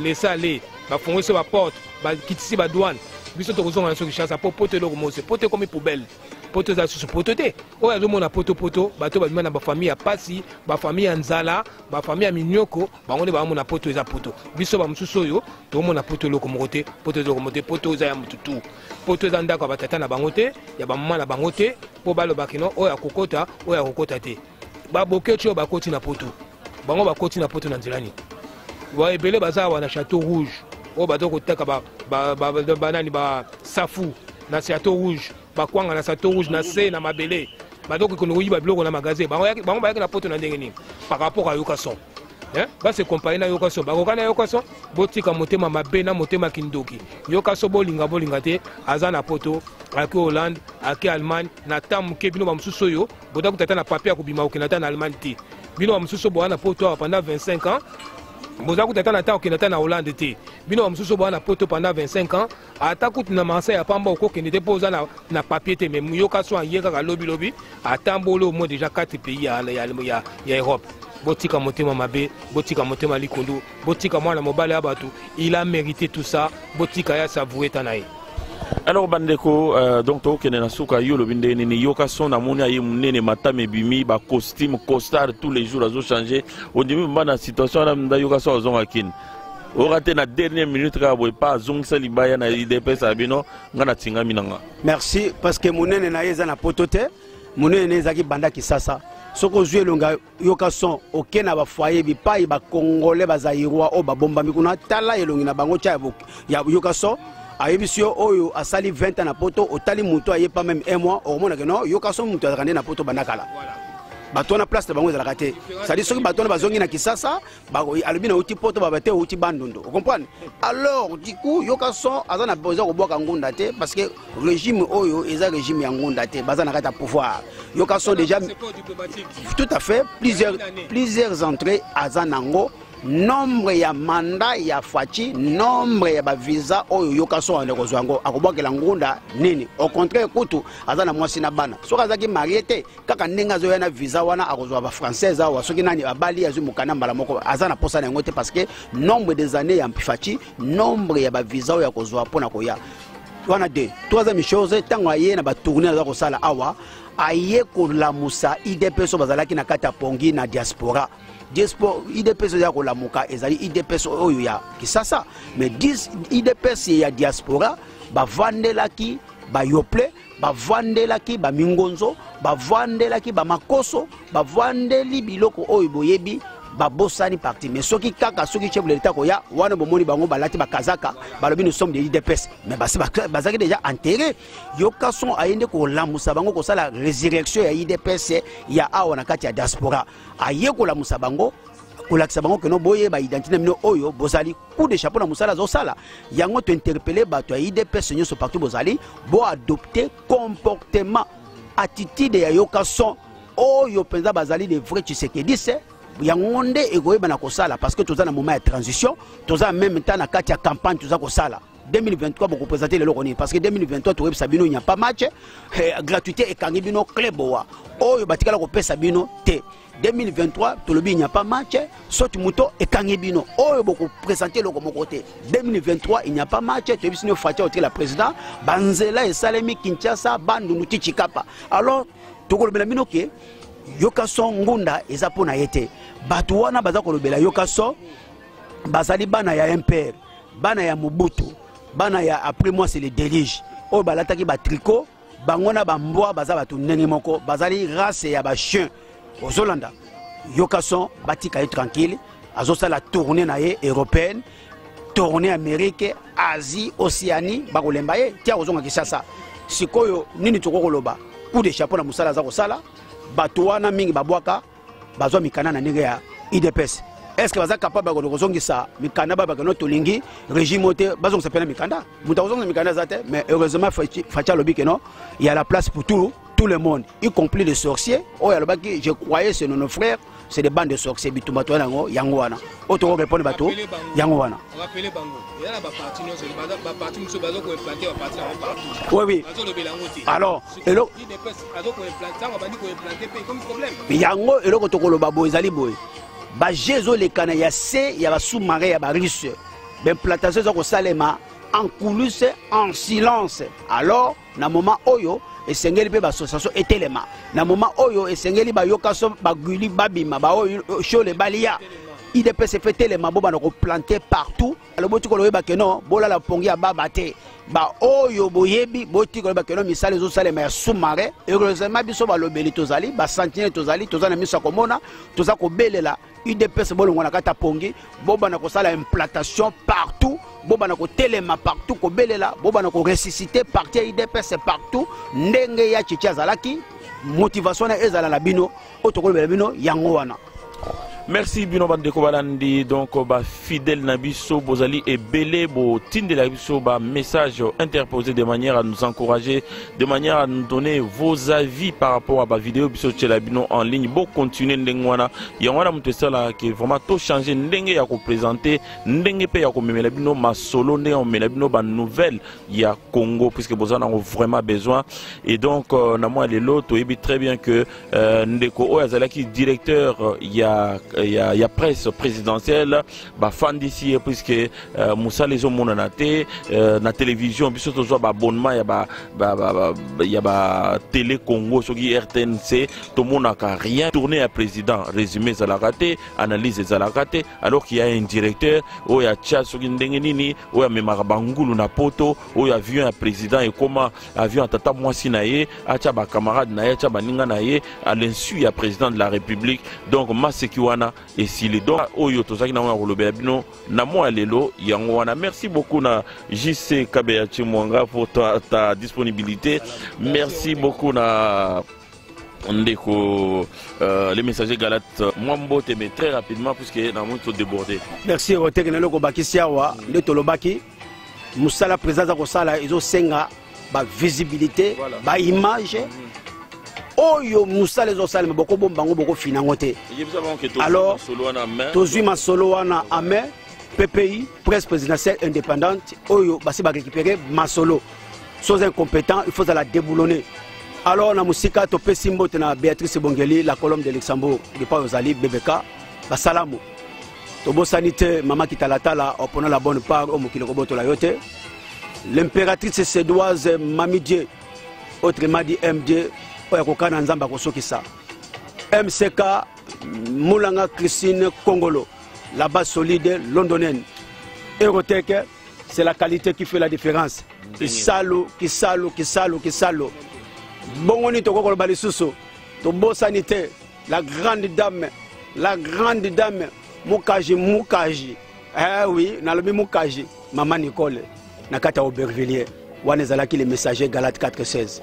laisser aller bafongo so ba porte bakitisi ba douane biso to kozonga na so Kinshasa po poto eloko moko poto comme poubelle poto za susu poto te oyo azomona poto bato babima na bafamille ya pasi bafamille ya nzala bafamille ya minyoko bango nde bamona poto eza poto biso bamosusu oyo tomona poto eloko moko te poto eloko moko te poto eza ya mututu poto eza ndako ya batata na bango te ya bamama na bango te mpo balobaki no oyo akokota te baboketi oyo bakoti na poto bango bakoti na poto na nzela nini baebele baza awa na Château Rouge oyo bato koteka banani basafu na Château Rouge bakwanga na Château Rouge na se na mabele bato kokono koyiba biloko na magasin bango bayaki na poto na ndenge nini par rapport à yokason base comparer na yokason bakoka na yokason botika motema mabe na motema kindoki yokason bolinga te aza na poto aki Hollande aki Allemagne na tamuke bino bamosusu oyo bota kutata na papier akobima okenda ta na Allemagne te bino bamosusu boa na poto awa pendant 25 ans boza kutata na ta okenda ta na Hollande te bino bamosusu boa na poto pendant 25 ans ata kutu na mansa ya pamba okokende te mpo oza na papier te mais yokason aye kaka lobi atamboli au moins déjà 4 pays ya Europe botika motema mabe botika motema likundu botika mwana mobali ya bato il a mérité tout ça botika ya savourer tanaye. Alors bandeko donc to kene na suka yo lobinde ni yokason na moni aye munene matame bimi ba costume costard tous les jours azo changer au début mbana situation na mda yokason azonga kin orate na dernière minute ka boy pas zongsa libaya na IDPS abino ngana tinga minanga. Merci parce que munene na yeza na potote munene ezaki banda Kisasa soko zwe longa yokason okena ba foyer bi pa ba congolais bazairwa o babomba mikuna tala elongi na bango cha ya yokason ayebisio oyo asali 20 ans na poto otali muto aye pas même un mois au monde que non yokason muto akande na poto banakala bato na place bango za rakate ça dit soki bato na bazongi na Kisasa ba alobi na uti poto babate uti bandondo vous comprenez alors du coup yokason azana besoin ko boka ngunda te parce que régime oyo eza régime ya ngunda te bazana kata pouvoir yokason déjà tout à fait plusieurs entrées azanango nombre ya mandat ya fachi nombre ya ba visa oyo yokason ande kozwango akobokela ngunda nini au contraire kutu azana mwasi na bana soka azaki marié kaka ndenga zo yana visa wana akozwa ba française awa soki nani abali azu mukana mbala moko azana posa na ngote parce que nombre des années ya fachi nombre ya ba visa oyo akozwa pona koya wana de troisième chose tango aye na ba tourner za kosala awa aye ko la musa IDPS bazalaki na kata pongi na diaspora IDPS ya kolamuka ezali IDPS oyo ya Kisasa mais 10 IDPS ya diaspora bavandelaki bayople bavandelaki bamingonzo bavandelaki bamakoso bavandeli biloko oyo boyebi babosani parti mais soki kaka soki chef de l'état koya wana bomoni bango balati bakazaka balobi nous sommes des IDPS mais bazaki déjà enterré yokason ayende ko lamusa bango ko sala résurrection ya IDPS ya awa na kati ya diaspora aye ko lamusa bango kolakisa bango que no boye ba identité mino oyo bozali coup de chapeau na musala zo sala yango to interpeller bato ya IDPS nyoso partout bozali bo adopter comportement attitude ya yokason oyo penza bazali de vrai Tshisekedi yango nde ekoyeba na kosala parce que toza na moment ya transition toza en même temps na kati ya campagne toza kosala 2023 beaucoup présenter le lokoni parce que 2023 to Sabino il n'y a pas match gratuité et kangibino kleboa oyo batikala ko pesa bino te 2023 to lobi il n'y a pas match soti muto et kangibino oyo beaucoup présenter le comme côté 2023 il n'y a pas match to bisino fatia au la président banzela et salemi Kinshasa bandu nuti chikapa alors to ko lobela bino ke yokaso ngunda eza pona yete batu wana baza ko lobela yokaso bazali bana ya MPR bana ya Mobutu bana ya après moi c'est les délige o balataki ba tricot bangona ba mbwa baza batu ndenge moko bazali race ya ba chien ozolanda yokason batika est tranquille azosa la tournée na ye européenne tournée Amérique Asie Océanie bakolemba ye tia ozonga Kinshasa sikoyo nini toko loba coup de chapeau na musala za kosala batu wana mingi babwaka bazwa mikana na ndenge ya IDPS. Est-ce que vous êtes capable de reconnaître ça? Mikanda baba que notre lingi régime oté bazon s'appelle Mikanda. Mutazon Mikanda zate mais heureusement Fatia lobby que non, il y a la place pour tout le monde, y compris les sorciers. Oh ya lobaki je croyais c'est nos frères, c'est des bandes de sorciers bitumbato nango yango wana. Auto répondre bato yango wana. Rappelez bango. Il y a la partie non c'est ba partie muso bazo ko implanter ba partie partout. Oui oui. Alors elo bazo ko implanter ba bandi ko implanter pe comme problème. Yango elo ko tokolo babo ezali boy. Ba jezo le kana ya se ya ba sous-marin ya ba russe b'implantation za ko salema en coulisses en silence alors na moment oyo esengeli pe ba association etelema na moment oyo esengeli ba yokaso ba guli babima ba oyo shole balia IDPS fait telema bo ba na ko planter partout alors boti ko loyeba ke non bola la pongi ya baba te ba oyo boyebi boti ko loyeba ke non misale zo salema ya sous-marin heureusement biso ba lobeli tozali ba sentinelle tozali tozana miso komona toza ko belela UDPS bolongo na kata pongi boba na kosala implantation partout boba na ko telema partout ko belela boba na ko ressusciter parti UDPS partout ndenge ya chicha zalaki motivation na ezala na bino otoko bela bino yango wana. Merci Bino Bandeko Balandi, donc ba fidèle Nabiso Bozali et Belé Bo Tinde Nabiso ba message interposé de manière à nous encourager, de manière à nous donner vos avis par rapport à ba vidéo Biso Tchelabino en ligne. Bo continuer ndengwana, yangwana mutesa la qui vraiment tout changer ndenge ya ko présenter, ndenge pe ya ko memela bino ma solo ndenge on memela bino ba nouvelle ya Congo puisque Bozana ont vraiment besoin et donc na moi les lots to ebi très bien que ndeko Oyazala qui directeur il y a presse présidentielle ba fan d'ici puisque Moussa les hommes na télévision biso tozo ba abonnement ya ba télé Congo soki RTNC tout le monde n'a rien tourné à président résumé za la raté analyse za la raté alors qu'il y a un directeur o ya tcha soki ndenge nini o ya memaka bangulu na poto o ya avion un président et comment avion tata mwasi na ye acha ba camarade na ye acha baninga na ye à l'insu ya président de la République donc maseki wana et si les donc oyo tozaki na wana kolobela bino na moi lelo yango wana. Merci beaucoup na JC Kabeyachi Mwanga pour ta disponibilité. Merci beaucoup na ndeko les messagers Galates Mwambo mais très rapidement puisque na monde sont débordés. Merci Rotek na loko bakisia wa nde tolobaki musala présence ko sala izo senga ba visibilité ba image oyo musala zo salema boko bombango boko finango te. Alors tozui masolo wana ame PPI presse présidentielle indépendante oyo basi ba récupérer masolo sans incompétent il faut la déboulonner. Alors na musika to pesimbo na Béatrice Bongeli la colombe de Luxembourg de pa ozali BBK basalamu to bo sanité mama kitalatala opona la bonne part au mokilo koboto la yote l'impératrice sédoise Mamidie autrement dit MD oyakokana nzamba kosokisa MCK Moulanga Christine Congolo la base solide londonienne Eurotech c'est la qualité qui fait la différence kisalo bongoni toko ko bali susu to bo sanité la grande dame Mukaji oui nalobi Mukaji maman Nicole nakata Aubervilliers wana zalaki les messagers Galates 4:16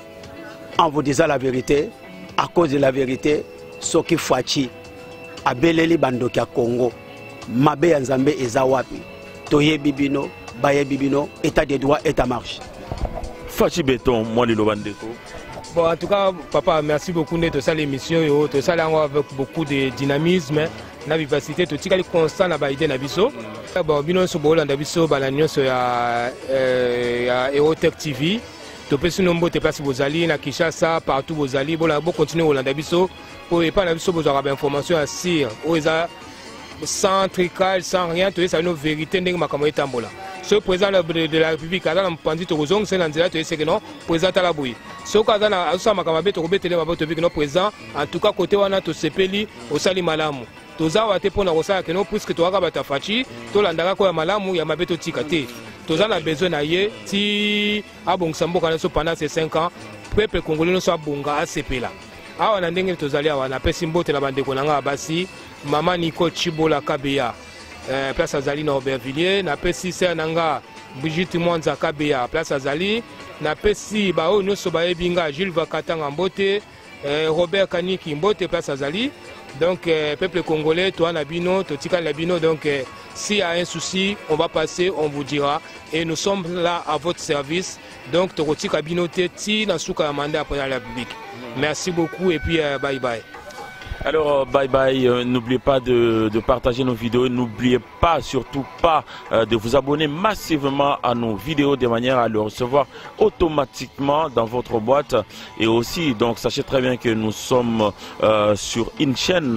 en vous disant la vérité, à cause de la vérité, Soki Fachi, Abeleli Bandoki à Congo, Mabe Nzambe Ezawapi, Toye Bibino, Baye Bibino, état des droits, état marche. Fachi Béton, moi le Lobandeko. Bon, en tout cas, papa, merci beaucoup de ça l'émission, tout ça avec beaucoup de dynamisme, la vivacité, tout ça constant na baïdé na biso. Bon, bino so bola na biso bana nyonso ya Eurotech TV. To pesi nombo te place bozali na Kinshasa partout bozali, bola bo continuer Holanda biso pour pas na biso bozara ba information à sir. Oza sans tricage, sans rien, tout ça une vérité ndenge makambo etambola. Ce président de la République a dans pandit to zong c'est nanzela to ese que non président la bouille. Ce ka na aso makambo to betele maboto bik no président en tout cas côté wana to sepeli osali malamu. Toza wate pona kosala que non puisque to aka batafachi to landaka ko ya malamu ya mabeto tikate. Toza na besoin na ye ti abongisa mboka na so pendant ces 5 ans peuple congolais no so abonga asepela. Awa na ndenge tozali awa na pesi mbote na bandeko nanga basi Maman Nico Chibola Kabeya, place Azali na Aubervilliers, na pesi ser nanga Brigitte Mwanza Kabeya, place Azali, na pesi bao nyonso baebinga Jules Vakatanga Mbote, Robert Kaniki Mbote, place Azali. Donc peuple congolais, toi Nabino, Totika Nabino, donc s'il y a un souci, on va passer, on vous dira. Et nous sommes là à votre service. Donc Totika Binote, Ti Nasuka Amanda après la République. Merci beaucoup et puis bye bye. Alors, bye bye, n'oubliez pas de partager nos vidéos, n'oubliez pas, surtout pas, de vous abonner massivement à nos vidéos de manière à le recevoir automatiquement dans votre boîte. Et aussi, donc, sachez très bien que nous sommes sur une chaîne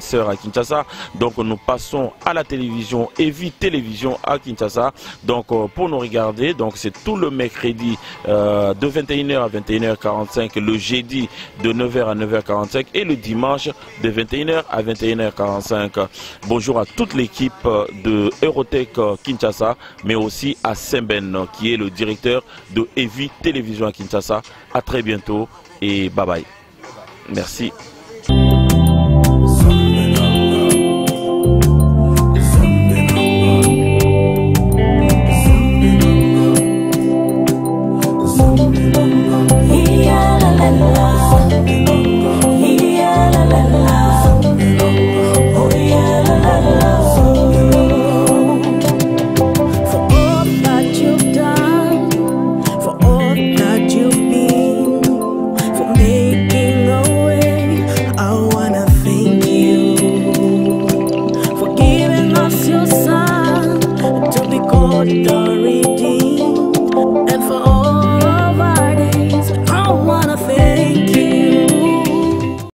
sœur à Kinshasa. Donc, nous passons à la télévision, Evi Télévision à Kinshasa. Donc, pour nous regarder, donc c'est tout le mercredi de 21h à 21h45, le jeudi de 9h à 9h45 et le dimanche de 21h à 21h45. Bonjour à toute l'équipe de Eurotech Kinshasa, mais aussi à Semben, qui est le directeur de Evi Télévision à Kinshasa. À très bientôt et bye bye. Merci.